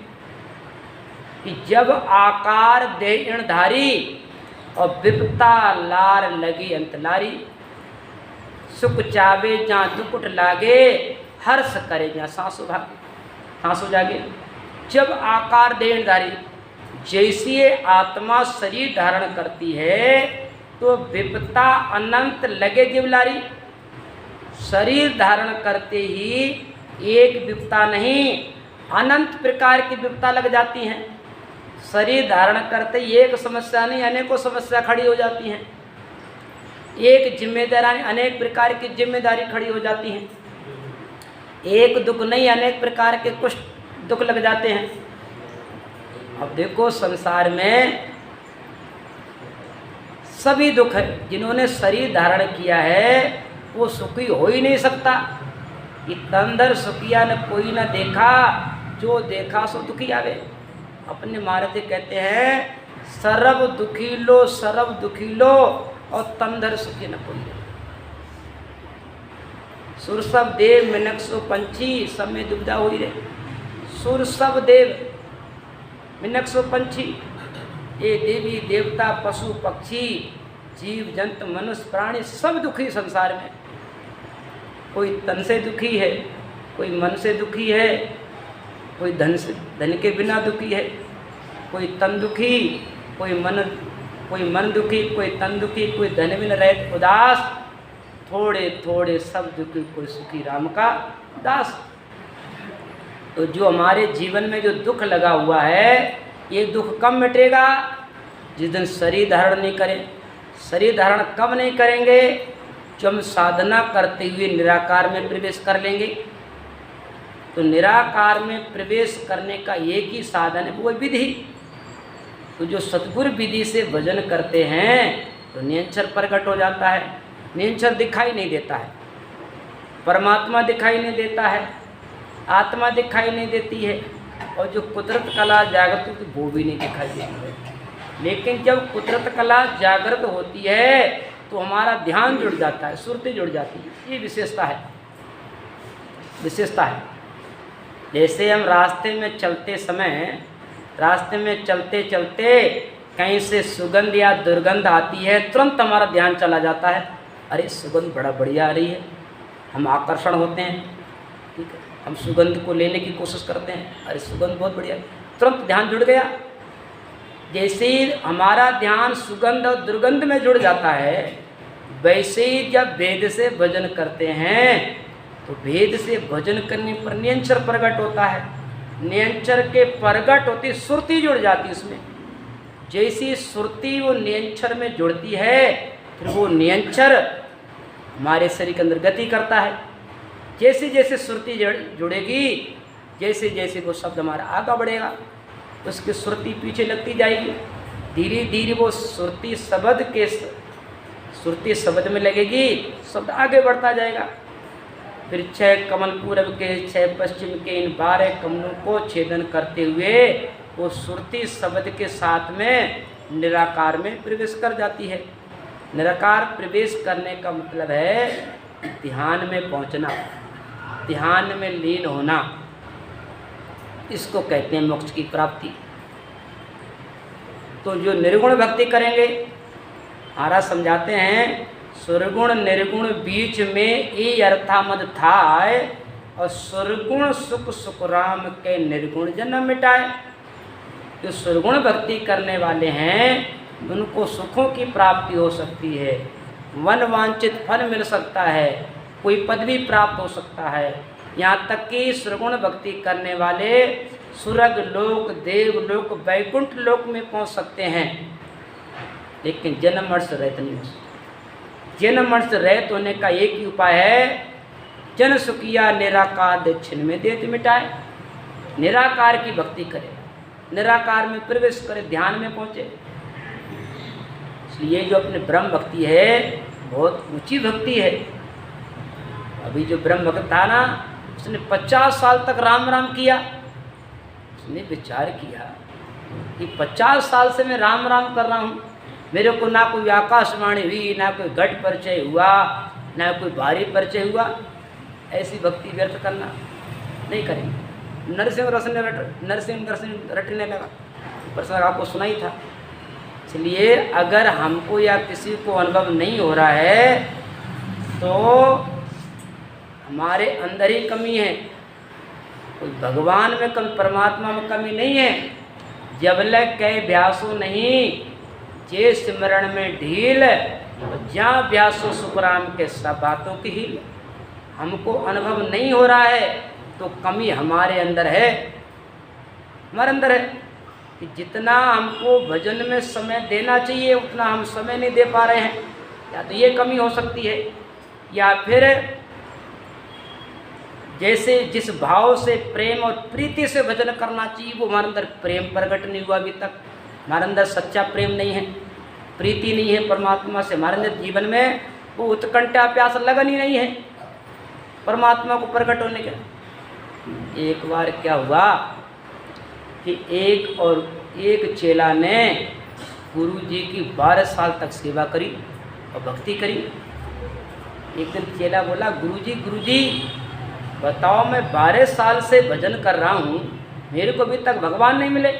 कि जब आकार देहधारी और विपता लार लगी अंतलारी, सुख चावे जहाँ दुकुट लागे, हर्ष करे जहाँ सांसो जागे। जब आकार देहधारी, जैसी ये आत्मा शरीर धारण करती है तो विपता अनंत लगे जिवलारी। शरीर धारण करते ही एक विपता नहीं, अनंत प्रकार की विपता लग जाती हैं। शरीर धारण करते ही एक समस्या नहीं, अनेकों समस्या खड़ी हो जाती हैं। एक जिम्मेदारी, अनेक प्रकार की जिम्मेदारी खड़ी हो जाती हैं। एक दुख नहीं, अनेक प्रकार के कुछ दुख लग जाते हैं। अब देखो संसार में सभी दुख है। जिन्होंने शरीर धारण किया है वो सुखी हो ही नहीं सकता। इतंदर सुखिया न कोई न देखा, जो देखा सो दुखी आवे। अपने महाराज कहते हैं, सरब दुखी लो और तंदर सुखी न कोई। सुर सब देव मिनक सो पंछी, सब में दुविधा हुई रहे। सुर सब देव मिनक सो पंछी, ये देवी देवता पशु पक्षी जीव जंतु मनुष्य प्राणी सब दुखी संसार में। कोई तन से दुखी है, कोई मन से दुखी है, कोई धन के बिना दुखी है, कोई तन दुखी, कोई मन दुखी, कोई तन दुखी, कोई धन बिन रहित उदास। थोड़े थोड़े सब दुखी, कोई सुखी राम का दास। तो जो हमारे जीवन में जो दुख लगा हुआ है, ये दुख कब मिटेगा? जिस दिन शरीर धारण नहीं करें। शरीर धारण कब नहीं करेंगे? जो हम साधना करते हुए निराकार में प्रवेश कर लेंगे। तो निराकार में प्रवेश करने का एक ही साधन है, वो विधि। तो जो सतगुरु विधि से भजन करते हैं तो निरंतर प्रकट हो जाता है। निरंतर दिखाई नहीं देता है, परमात्मा दिखाई नहीं देता है, आत्मा दिखाई नहीं देती है, और जो कुदरत कला जागृत होती वो भी नहीं दिखाई देती है। लेकिन जब कुदरत कला जागृत होती है तो हमारा ध्यान जुड़ जाता है, सुरती जुड़ जाती है। ये विशेषता है। जैसे हम रास्ते में चलते समय, रास्ते में चलते चलते कहीं से सुगंध या दुर्गंध आती है, तुरंत हमारा ध्यान चला जाता है, अरे सुगंध बड़ा बढ़िया आ रही है। हम आकर्षण होते हैं, ठीक है, हम सुगंध को लेने की कोशिश करते हैं, अरे सुगंध बहुत बढ़िया, तुरंत ध्यान जुड़ गया। जैसे ही हमारा ध्यान सुगंध और दुर्गंध में जुड़ जाता है, वैसे ही जब वेद से भजन करते हैं तो वेद से भजन करने पर नियंचर प्रकट होता है। नियंचर के प्रकट होती सुरती जुड़ जाती उसमें। जैसी सुरती वो नियंचर में जुड़ती है, फिर वो नियंचर हमारे शरीर के अंदर गति करता है। जैसे जैसे सुरती जुड़ेगी, जैसे जैसे वो शब्द हमारा आगे बढ़ेगा, उसकी सुरती पीछे लगती जाएगी। धीरे धीरे वो सुरती शब्द में लगेगी, शब्द आगे बढ़ता जाएगा। फिर 6 कमल पूरब के 6 पश्चिम के इन 12 कमलों को छेदन करते हुए वो सुरती शब्द के साथ में निराकार में प्रवेश कर जाती है। निराकार प्रवेश करने का मतलब है ध्यान में पहुंचना, ध्यान में लीन होना। इसको कहते हैं मोक्ष की प्राप्ति। तो जो निर्गुण भक्ति करेंगे, महाराज समझाते हैं, सुरगुण निर्गुण बीच में ये अर्थामद थाय, और सुरगुण सुख सुख राम के निर्गुण जन्म मिटाए। जो सुरगुण भक्ति करने वाले हैं उनको सुखों की प्राप्ति हो सकती है, वन वांछित फल मिल सकता है, कोई पदवी प्राप्त हो सकता है। यहाँ तक कि सुरगुण भक्ति करने वाले सुरग लोक, देव लोक, वैकुंठ लोक में पहुँच सकते हैं। लेकिन जन्म मर्ष रहित नहीं हो सकते। जन्म मर्ष रहित होने का एक ही उपाय है, जन सुखिया निराकार दक्षिण में देत मिटाए। निराकार की भक्ति करें। निराकार में प्रवेश करे, ध्यान में पहुँचे। इसलिए जो अपने ब्रह्म भक्ति है बहुत ऊंची भक्ति है। अभी जो ब्रह्म भक्त था ना, उसने 50 साल तक राम राम किया। उसने विचार किया कि 50 साल से मैं राम राम कर रहा हूँ, मेरे को ना कोई आकाशवाणी हुई, ना कोई घट परिचय हुआ, ना कोई भारी परिचय हुआ। ऐसी भक्ति व्यर्थ करना नहीं करेंगे। नरसिंह दर्शन रटने लगा, प्रसंग आपको सुना ही था। इसलिए अगर हमको या किसी को अनुभव नहीं हो रहा है तो हमारे अंदर ही कमी है। कोई भगवान में कमी, परमात्मा में कमी नहीं है। जब लग कह ब्यासो नहीं, जे सिमरण में ढील, जहाँ ब्यासो सुखराम के सब बातों की हील। हमको अनुभव नहीं हो रहा है तो कमी हमारे अंदर है, हमारे अंदर है कि जितना हमको भजन में समय देना चाहिए उतना हम समय नहीं दे पा रहे हैं। या तो ये कमी हो सकती है, या फिर जैसे जिस भाव से प्रेम और प्रीति से भजन करना चाहिए वो हमारे अंदर प्रेम प्रकट नहीं हुआ अभी तक। हमारे अंदर सच्चा प्रेम नहीं है, प्रीति नहीं है परमात्मा से। हमारे अंदर जीवन में वो उत्कंठा प्यास लगन ही नहीं है परमात्मा को प्रकट होने का। एक बार क्या हुआ कि एक चेला ने गुरु जी की 12 साल तक सेवा करी और भक्ति करी। एक दिन चेला बोला, गुरु जी बताओ, मैं 12 साल से भजन कर रहा हूँ, मेरे को अभी तक भगवान नहीं मिले।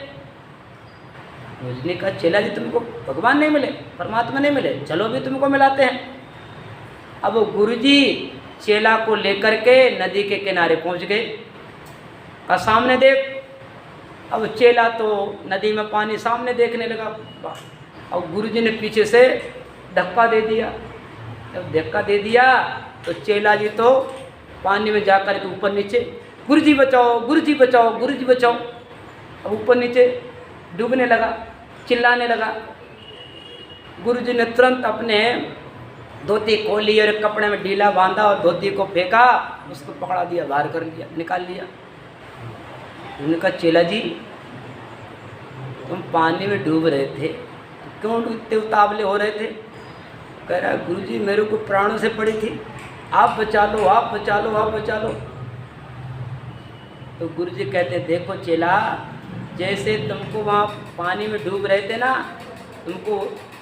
उसने कहा, चेला जी तुमको भगवान नहीं मिले, परमात्मा नहीं मिले, चलो भी तुमको मिलाते हैं। अब वो गुरुजी चेला को लेकर के नदी के किनारे पहुँच गए। और सामने देख, अब चेला तो नदी में पानी सामने देखने लगा और गुरुजी ने पीछे से धक्का दे दिया। जब धक्का दे दिया तो चेला जी तो पानी में जाकर के ऊपर नीचे, गुरुजी बचाओ, गुरुजी बचाओ, गुरुजी बचाओ। अब ऊपर नीचे डूबने लगा, चिल्लाने लगा। गुरुजी ने तुरंत अपने धोती खोली और कपड़े में ढीला बांधा और धोती को फेंका, उसको पकड़ा दिया, बाहर कर लिया, निकाल लिया। उन्होंने कहा, चेला जी तुम पानी में डूब रहे थे, क्यों इतने उतावले हो रहे थे? कह रहा, गुरुजी मेरे को प्राणों से पड़ी थी, आप बचा लो, आप बचा लो, आप बचा लो। तो गुरुजी कहते, देखो चेला, जैसे तुमको वहाँ पानी में डूब रहे थे ना, तुमको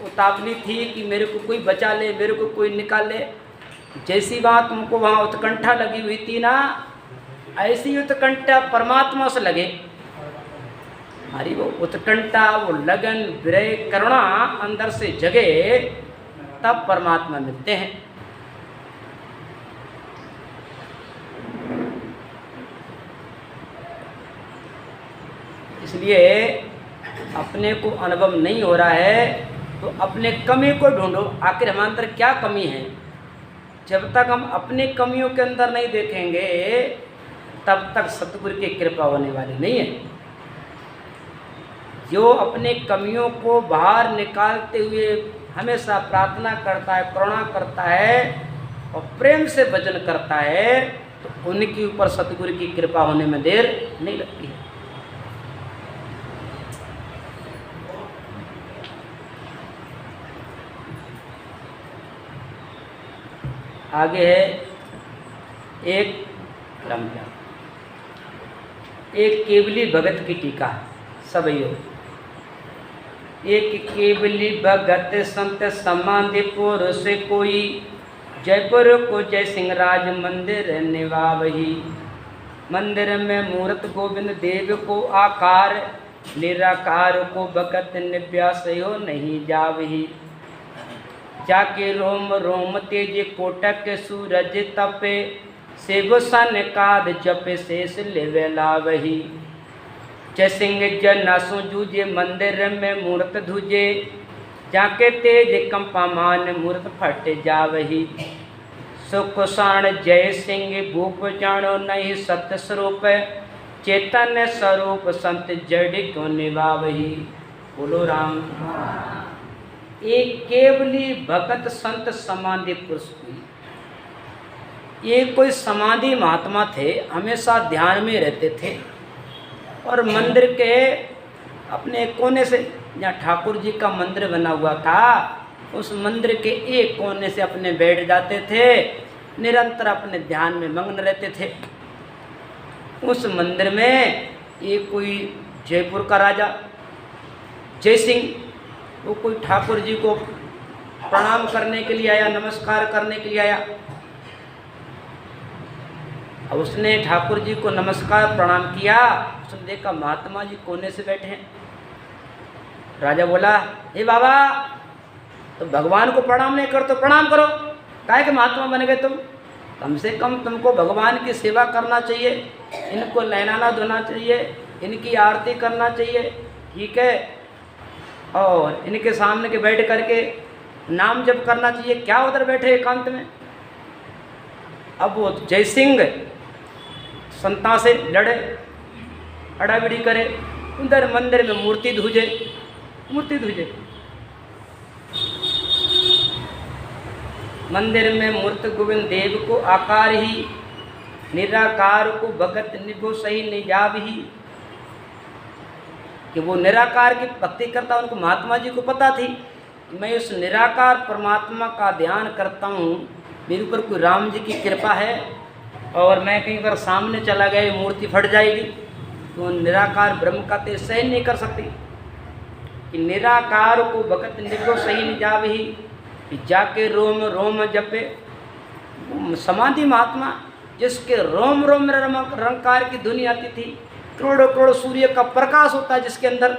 उतावली थी कि मेरे को कोई बचा ले, मेरे को कोई निकाल ले। जैसी बात तुमको वहाँ उत्कंठा लगी हुई थी ना, ऐसी उत्कंठा परमात्मा से लगे। हमारी वो उत्कंठा, वो लगन, विरह, करुणा अंदर से जगे, तब परमात्मा मिलते हैं। इसलिए अपने को अनुभव नहीं हो रहा है तो अपने कमी को ढूंढो, आखिर हमारे अंदर क्या कमी है। जब तक हम अपनी कमियों के अंदर नहीं देखेंगे तब तक सतगुरु की कृपा होने वाली नहीं है। जो अपने कमियों को बाहर निकालते हुए हमेशा प्रार्थना करता है, करुणा करता है और प्रेम से भजन करता है, तो उनके ऊपर सतगुरु की कृपा होने में देर नहीं लगती है। आगे है एक क्रमया, एक केवली भगत की टीका। सबयो एक केवली भगत संत समाधि पुरुष कोई, जयपुर को जय सिंह राज मंदिर निवावही। मंदिर में मूर्त गोविंद देव को आकार, निराकार को भगत निव्यासयो नहीं जावही। जाके रोम रोम तेज कोटक सूरज तपे, सेव सन काद जपे शेष लेवे लावही। जय सिंह जनासु जूझे मंदिर में मूर्त धुजे, जाके तेज कंपामान मूर्त फट जावही। सुख साण जय सिंह भूप जानो नहीं सत्य स्वरूप, चेतन स्वरूप संत जड़ को निभावही। बोलो राम। एक केवली भगत संत समाधि पुरुष हुई। ये कोई समाधि महात्मा थे, हमेशा ध्यान में रहते थे और मंदिर के अपने एक कोने से जहाँ ठाकुर जी का मंदिर बना हुआ था, उस मंदिर के एक कोने से अपने बैठ जाते थे, निरंतर अपने ध्यान में मग्न रहते थे। उस मंदिर में एक कोई जयपुर का राजा जय सिंह, वो कोई ठाकुर जी को प्रणाम करने के लिए आया, नमस्कार करने के लिए आया। अब उसने ठाकुर जी को नमस्कार प्रणाम किया, उसने देखा महात्मा जी कोने से बैठे हैं। राजा बोला, हे बाबा, तो भगवान को प्रणाम नहीं करो तो प्रणाम करो, काहे के महात्मा बन गए तुम? कम से कम तुमको भगवान की सेवा करना चाहिए, इनको नहलाना धोना चाहिए, इनकी आरती करना चाहिए, ठीक है, और इनके सामने के बैठ करके नाम जप करना चाहिए। क्या उधर बैठे एकांत में? अब वो जय सिंह संता से लड़े, अड़ाबिड़ी करे, उधर मंदिर में मूर्ति धूजे। मंदिर में मूर्त गोविंद देव को आकार ही, निराकार को भगत निभो सही निजाब ही। कि वो निराकार की भक्ति करता, उनको महात्मा जी को पता थी कि मैं उस निराकार परमात्मा का ध्यान करता हूँ, मेरे ऊपर कोई राम जी की कृपा है, और मैं कहीं पर सामने चला गया मूर्ति फट जाएगी, तो निराकार ब्रह्म का तेज सहन नहीं कर सकती। कि निराकार को भगत निभो सही निजाब ही, कि जाके रोम रोम जपे। समाधि महात्मा जिसके रोम रोम में रंकार की धुनी आती थी, करोड़ों करोड़ सूर्य का प्रकाश होता है जिसके अंदर,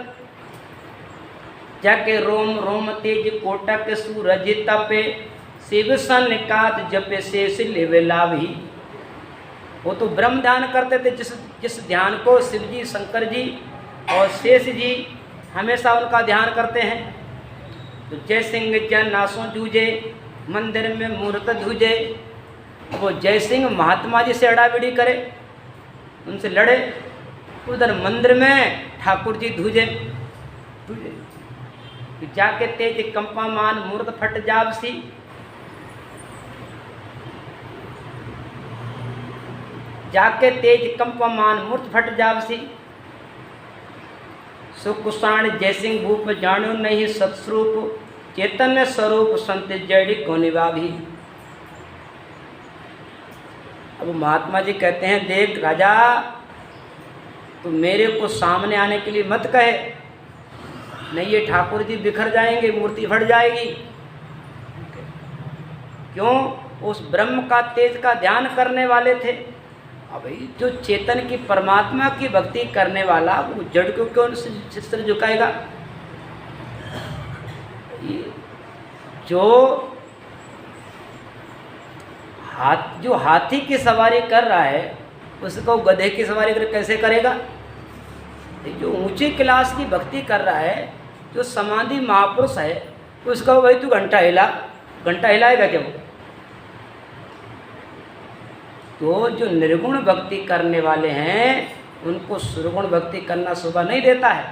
जाके रोम रोम तेज कोटक सूरज तपे, शिव सन कात जपे शेष लेवे लाभ ही। वो तो ब्रह्म ध्यान करते थे, जिस ध्यान को शिव जी, शंकर जी और शेष जी हमेशा उनका ध्यान करते हैं। तो जय सिंह जन नासों जूझे, मंदिर में मूर्त धूजे। वो जय सिंह महात्मा जी से अड़ाबिड़ी करे, उनसे लड़े, उधर मंदिर में ठाकुर जी धूजे। जाके तेज कंपामान मूर्त फट जाब सी। जाके तेज कंपामान मूर्त फट जाब सी। सुकुषाण जयसिंह भूप जानो नहीं सत्स्वरूप, चैतन्य स्वरूप संत जड़ी को निभाभी। अब महात्मा जी कहते हैं, देख राजा, तो मेरे को सामने आने के लिए मत कहे, नहीं ये ठाकुर जी बिखर जाएंगे, मूर्ति फट जाएगी। क्यों? उस ब्रह्म का तेज का ध्यान करने वाले थे। अब भाई जो चेतन की परमात्मा की भक्ति करने वाला, वो जड़ को क्यों सिर झुकाएगा? जो हाथी की सवारी कर रहा है, उसको गधे की सवारी कैसे करेगा? जो ऊंची क्लास की भक्ति कर रहा है, जो समाधि महापुरुष है, उसका भाई तू घंटा हिलाएगा क्या वो? तो जो निर्गुण भक्ति करने वाले हैं, उनको सुरगुण भक्ति करना शोभा नहीं देता है।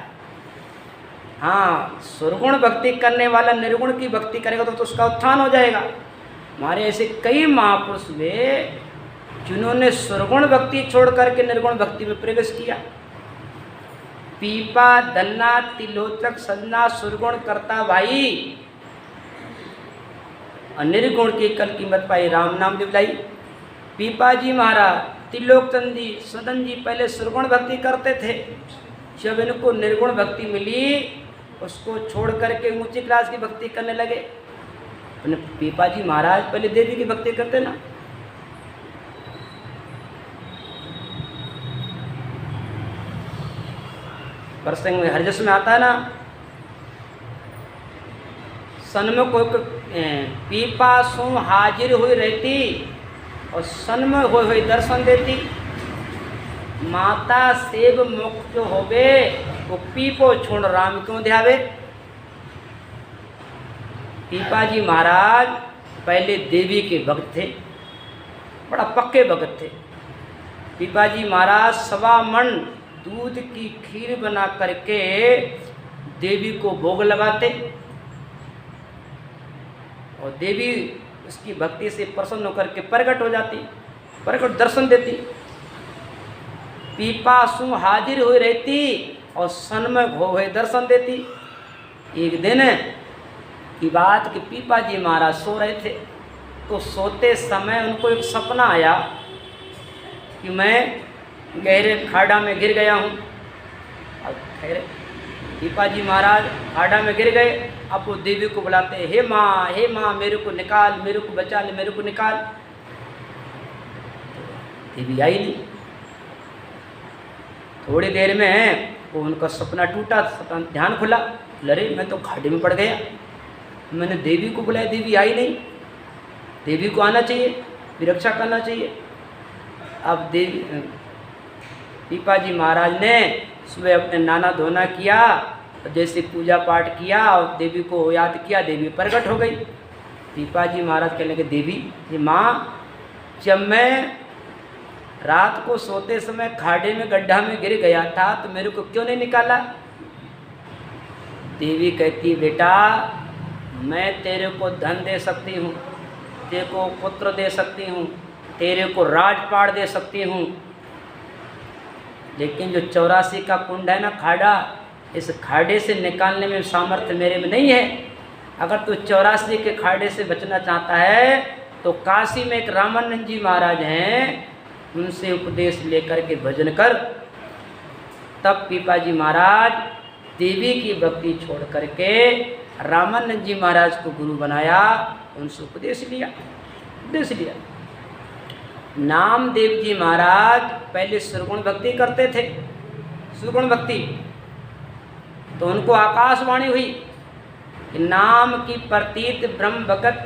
हाँ, सुरगुण भक्ति करने वाला निर्गुण की भक्ति करेगा तो उसका उत्थान हो जाएगा। हमारे ऐसे कई महापुरुष हुए जिन्होंने सुरगुण भक्ति छोड़ करके निर्गुण भक्ति में प्रवेश किया। पीपा दन्ना तिलोचक सन्ना सुरगुण करता भाई, और निर्गुण की कल कीमत पाई, राम नाम दिलाई। पीपा जी महाराज, तिलोकचंद जी, सदन जी पहले सुरगुण भक्ति करते थे, जब इनको निर्गुण भक्ति मिली उसको छोड़ करके ऊंची क्लास की भक्ति करने लगे। पीपा जी महाराज पहले देवी की भक्ति करते ना। प्रसंग में हरजस में आता है ना, सन्मुख पीपा सु हाजिर हुई रहती और सन्मुख हुई दर्शन देती। माता सेब मुख जो होवे वो पीपो छोड़ राम क्यों ध्यावे। पीपा जी महाराज पहले देवी के भक्त थे, बड़ा पक्के भक्त थे। पीपा जी महाराज 1.25 मन दूध की खीर बना करके देवी को भोग लगाते और देवी उसकी भक्ति से प्रसन्न होकर के प्रकट हो जाती, प्रकट दर्शन देती। पीपा सु हाजिर हुई रहती और सन्मुख हो हुए दर्शन देती। एक दिन की बात कि पीपा जी महाराज सो रहे थे, तो सोते समय उनको एक सपना आया कि मैं गहरे खाड़ा में गिर गया हूँ। अब ठहरे, पीपा जी महाराज खाड़ा में गिर गए। अब वो देवी को बुलाते, हे माँ मेरे को निकाल, मेरे को बचा ले, मेरे को निकाल। देवी आई नहीं। थोड़ी देर में वो उनका सपना टूटा, ध्यान खुला, लरे मैं तो खाड़े में पड़ गया। मैंने देवी को बुलाया, देवी आई नहीं। देवी को आना चाहिए, रक्षा करना चाहिए। अब देवी पीपा जी महाराज ने सुबह अपने नाना धोना किया, जैसे पूजा पाठ किया और देवी को याद किया, देवी प्रकट हो गई। पीपा जी महाराज कहने लगे, देवी ये माँ, जब मैं रात को सोते समय खाड़े में गड्ढा में गिर गया था तो मेरे को क्यों नहीं निकाला? देवी कहती, बेटा मैं तेरे को धन दे सकती हूँ, तेरे को पुत्र दे सकती हूँ, तेरे को राजपाट दे सकती हूँ, लेकिन जो 84 का कुंड है ना खाड़ा, इस खाड़े से निकालने में सामर्थ्य मेरे में नहीं है। अगर तू 84 के खाड़े से बचना चाहता है तो काशी में एक रामानंद जी महाराज हैं, उनसे उपदेश लेकर के भजन कर। तब पीपा जी महाराज देवी की भक्ति छोड़ करके रामानंद जी महाराज को गुरु बनाया, उनसे उपदेश लिया। नामदेव जी महाराज पहले सुरगुण भक्ति करते थे, सुरगुण भक्ति। तो उनको आकाशवाणी हुई कि नाम की प्रतीत ब्रह्म भगत,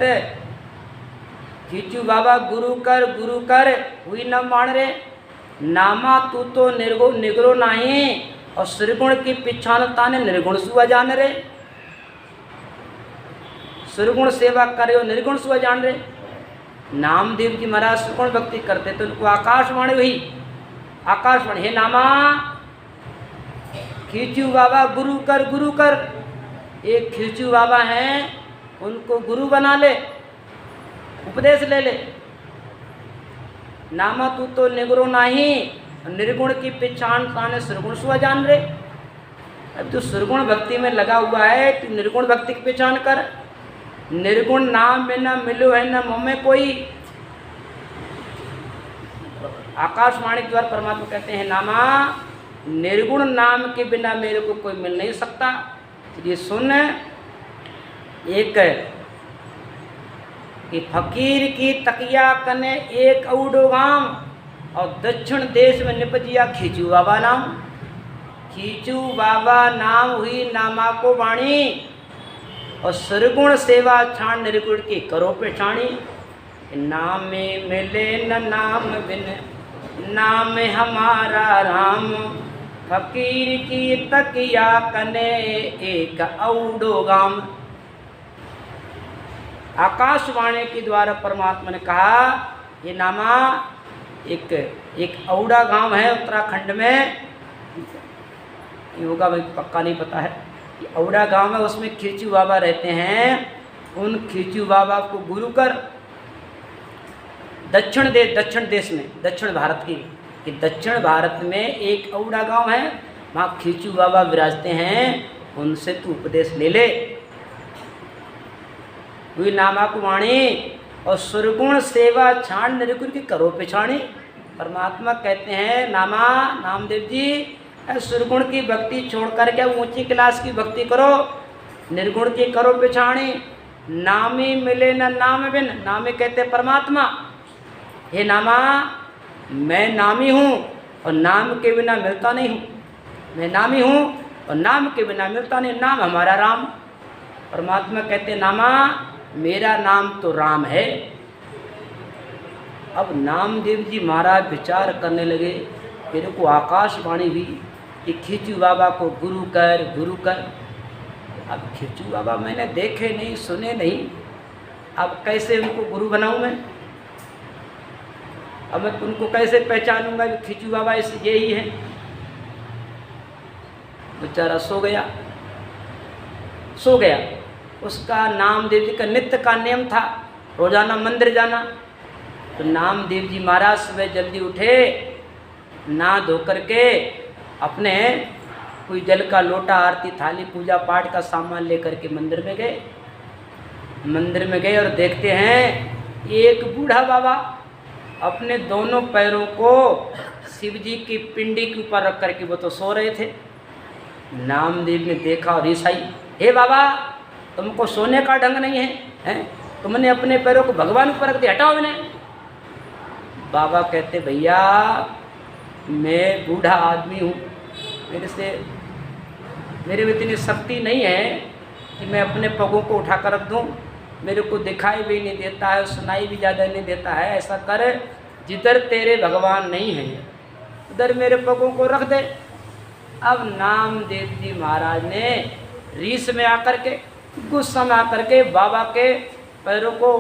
खींचू बाबा गुरु कर हुई न मान रे, नामा तू तो निगरो नहीं, और सुरगुण की पिछानता ने निर्गुण सुआ जान रे। सुरगुण सेवा करे निर्गुण सुआ जान रे। नामदेव जी महाराज सुरगुण भक्ति करते तो उनको आकाशवाणी हुई, आकाशवाणी, हे नामा खींचू बाबा गुरु कर। एक खींचू बाबा हैं, उनको गुरु बना ले, उपदेश ले ले। नामा तू तो निगरो नहीं, निर्गुण की पहचान ताने सुरगुण सुआ जान रे। अब तू सुरगुण भक्ति में लगा हुआ है, तू निर्गुण भक्ति की पहचान कर। निर्गुण नाम में न मिलो है न मुँह में कोई। आकाशवाणी के द्वारा परमात्मा कहते हैं, नामा निर्गुण नाम के बिना मेरे को कोई मिल नहीं सकता। ये सुन, एक कि फकीर की तकिया कने एक औडो गांव, और दक्षिण देश में निपजिया खींचू बाबा नाम। खींचू बाबा नाम हुई नामा को वाणी, और सुरगुण सेवा छाण निर्गुण की करो पेछाणी। नाम में मिले न नाम बिन, नाम हमारा राम, फकीर की तकिया कने एक औडो गांव। आकाशवाणी के द्वारा परमात्मा ने कहा, ये नामा एक औडा गांव है उत्तराखंड में, ये होगा भाई पक्का नहीं पता है। ये औडा गांव है, उसमें खींचू बाबा रहते हैं। उन खींचू बाबा को गुरु कर। दक्षिण देश में, दक्षिण भारत की, कि दक्षिण भारत में एक औडा गांव है, वहाँ खींचू बाबा विराजते हैं, उनसे तू उपदेश ले ले। हुई नामा को वाणी, और सुरगुण सेवा छाण निर्गुण की करो पिछाणी। परमात्मा कहते हैं, नामा नामदेव जी, सुरगुण की भक्ति छोड़ करके ऊंची क्लास की भक्ति करो, निर्गुण की करो पिछाणी। नामी मिले न नाम बिन, नामी कहते परमात्मा। हे नामा, मैं नामी हूँ और नाम के बिना मिलता नहीं हूँ। मैं नामी हूँ और नाम के बिना मिलता नहीं, नाम हमारा राम। परमात्मा कहते, नामा मेरा नाम तो राम है। अब नामदेव जी महाराज विचार करने लगे, मेरे को आकाशवाणी हुई कि खींचू बाबा को गुरु कर। अब खींचू बाबा मैंने देखे नहीं, सुने नहीं, अब कैसे उनको गुरु बनाऊं मैं? अब मैं उनको कैसे पहचानूंगा कि खींचू बाबा ये ही है? बेचारा सो गया। उसका नामदेव जी का नित्य का नियम था रोजाना मंदिर जाना। तो नामदेव जी महाराज सुबह जल्दी उठे, नहा धो करके अपने कोई जल का लोटा, आरती थाली, पूजा पाठ का सामान लेकर के मंदिर में गए। मंदिर में गए और देखते हैं एक बूढ़ा बाबा अपने दोनों पैरों को शिव जी की पिंडी के ऊपर रख करके वो तो सो रहे थे। नामदेव ने देखा और ईसाई, हे बाबा तुमको सोने का ढंग नहीं है, हैं? तुमने अपने पैरों को भगवान ऊपर रख दिया, हटाओ इन्हें। बाबा कहते भैया मैं बूढ़ा आदमी हूँ, मेरे में इतनी शक्ति नहीं है कि मैं अपने पगों को उठा कर रख दूँ। मेरे को दिखाई भी नहीं देता है, सुनाई भी ज़्यादा नहीं देता है। ऐसा कर, जिधर तेरे भगवान नहीं हैं उधर मेरे पगों को रख दे। अब नामदेव जी महाराज ने रीस में आकर के, गुस्सा में आकर के बाबा के पैरों को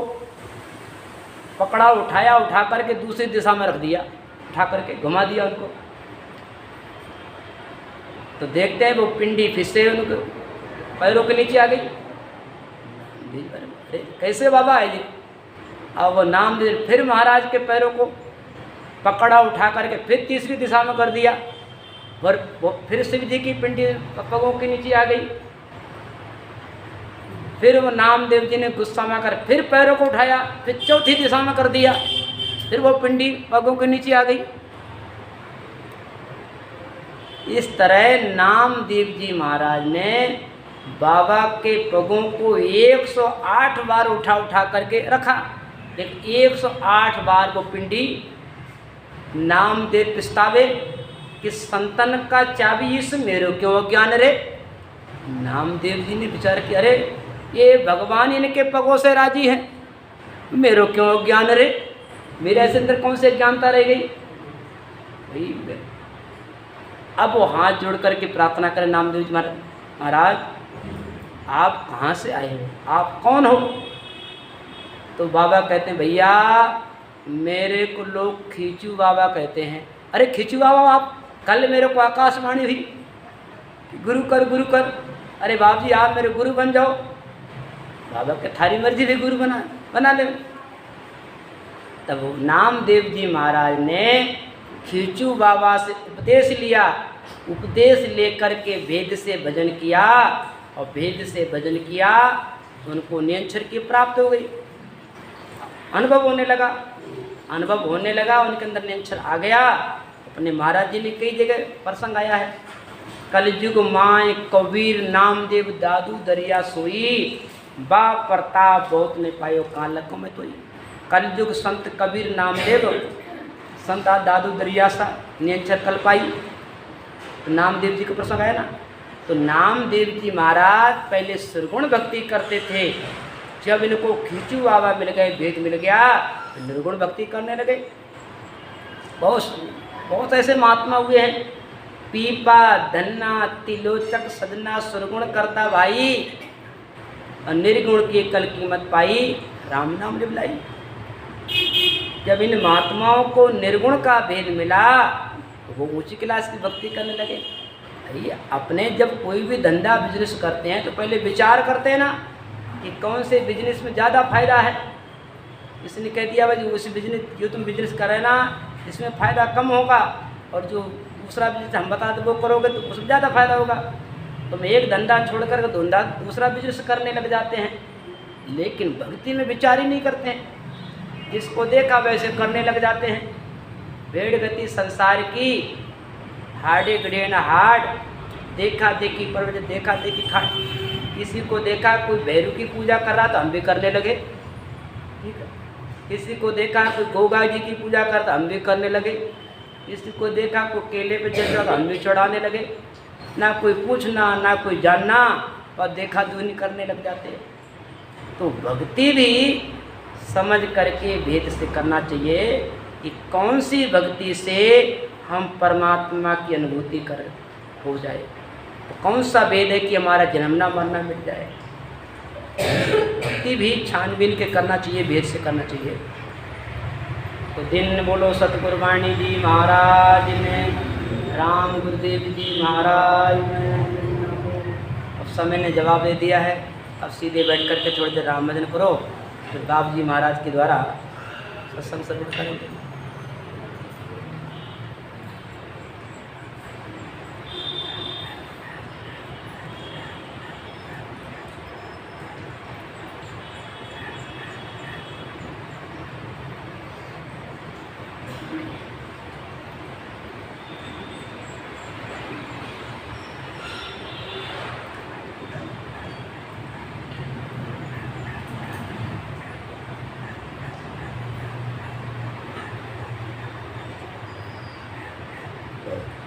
पकड़ा, उठाया, उठा करके दूसरी दिशा में रख दिया, उठा करके घुमा दिया उनको। तो देखते हैं वो पिंडी फिर से उनके पैरों के नीचे आ गई। अरे कैसे बाबा है जी? अब वो नामदेव फिर महाराज के पैरों को पकड़ा, उठा करके फिर तीसरी दिशा में कर दिया और वो फिर शिव जी की पिंडी पगों के नीचे आ गई। फिर वो नामदेव जी ने गुस्सा में आकर फिर पैरों को उठाया, फिर चौथी दिशा में कर दिया, फिर वो पिंडी पगों के नीचे आ गई। इस तरह नामदेव जी महाराज ने बाबा के पगों को 108 बार उठा करके रखा, लेकिन 108 बार वो पिंडी नामदेव पछतावे कि संतन का चाबी इस मेरो क्यों अज्ञान रे। नामदेव जी ने विचार किया, अरे ये भगवान इनके पगों से राजी है, मेरो क्यों अज्ञान रे, मेरे ऐसे अंदर कौन से अज्ञानता रह गई भाई। अब वो हाथ जोड़ करके प्रार्थना करें, नामदेव जी महाराज आप कहाँ से आए हो, आप कौन हो? तो बाबा कहते हैं भैया मेरे को लोग खींचू बाबा कहते हैं। अरे खींचू बाबा आप, कल मेरे को आकाशवाणी हुई गुरु कर गुरु कर। अरे बाबू जी आप मेरे गुरु बन जाओ। बाबा के थारी मर्जी भी गुरु बना ले। तब नामदेव जी महाराज ने खींचू बाबा से उपदेश लिया, उपदेश लेकर के वेद से भजन किया और वेद से भजन किया तो उनको नियंत्रण की प्राप्त हो गई। अनुभव होने लगा, उनके अंदर नियंत्रण आ गया। अपने महाराज जी ने कई जगह प्रसंग आया है, कलयुग माय कबीर नामदेव दादू दरिया सोई, बा प्रताप बहुत ने पायो कालकों में तो। कलयुग संत कबीर नामदेव संत दादू दरिया सा नियंत्रण कल पाई। तो नामदेव जी का प्रसंग आया ना। तो नामदेव जी महाराज पहले निर्गुण भक्ति करते थे, जब इनको खींचू बाबा मिल गए, भेद मिल गया तो निर्गुण भक्ति करने लगे। बहुत ऐसे महात्मा हुए हैं, पीपा धन्ना तिलोचक सदना सुरगुण करता भाई, और निर्गुण की कल कीमत पाई, राम नाम लिबलाई। जब इन महात्माओं को निर्गुण का भेद मिला वो ऊंची क्लास की भक्ति करने लगे। भाई अपने जब कोई भी धंधा बिजनेस करते हैं तो पहले विचार करते हैं ना कि कौन से बिजनेस में ज़्यादा फायदा है। इसने कह दिया भाई उस बिजनेस जो तुम बिजनेस कर रहे ना इसमें फ़ायदा कम होगा, और जो दूसरा बिजनेस हम बता दो वो करोगे तो उसमें ज़्यादा फायदा होगा। तुम एक धंधा छोड़ कर दूसरा बिजनेस करने लग जाते हैं, लेकिन भक्ति में विचार ही नहीं करते हैं, जिसको देखा वैसे करने लग जाते हैं। भेड़ गति संसार की हाडे गड़े न हाड, देखा देखी पर देखा देखी खाट। किसी को देखा कोई भैरू की पूजा कर रहा तो हम भी करने लगे, ठीक है। किसी को देखा कोई गोगा जी की पूजा करता हम भी करने लगे, किसी को देखा कोई केले पे चढ़ रहा तो हम भी चढ़ाने लगे। ना कोई पूछना ना कोई जानना, और देखा दूनी करने लग जाते हैं। तो भक्ति भी समझ करके भेद से करना चाहिए कि कौन सी भक्ति से हम परमात्मा की अनुभूति कर हो जाए, तो कौन सा भेद है कि हमारा जन्मना मरना मिट जाए। भक्ति भी छानबीन के करना चाहिए, भेद से करना चाहिए। तो दिन बोलो सतगुरु वाणी जी महाराज ने, राम गुरुदेव जी महाराज ने। अब समय ने जवाब दे दिया है, अब सीधे बैठ करके थोड़ी देर राम भजन करो, फिर बाबू जी महाराज के द्वारा सत्संग सर्वण करेंगे। ਲਓ।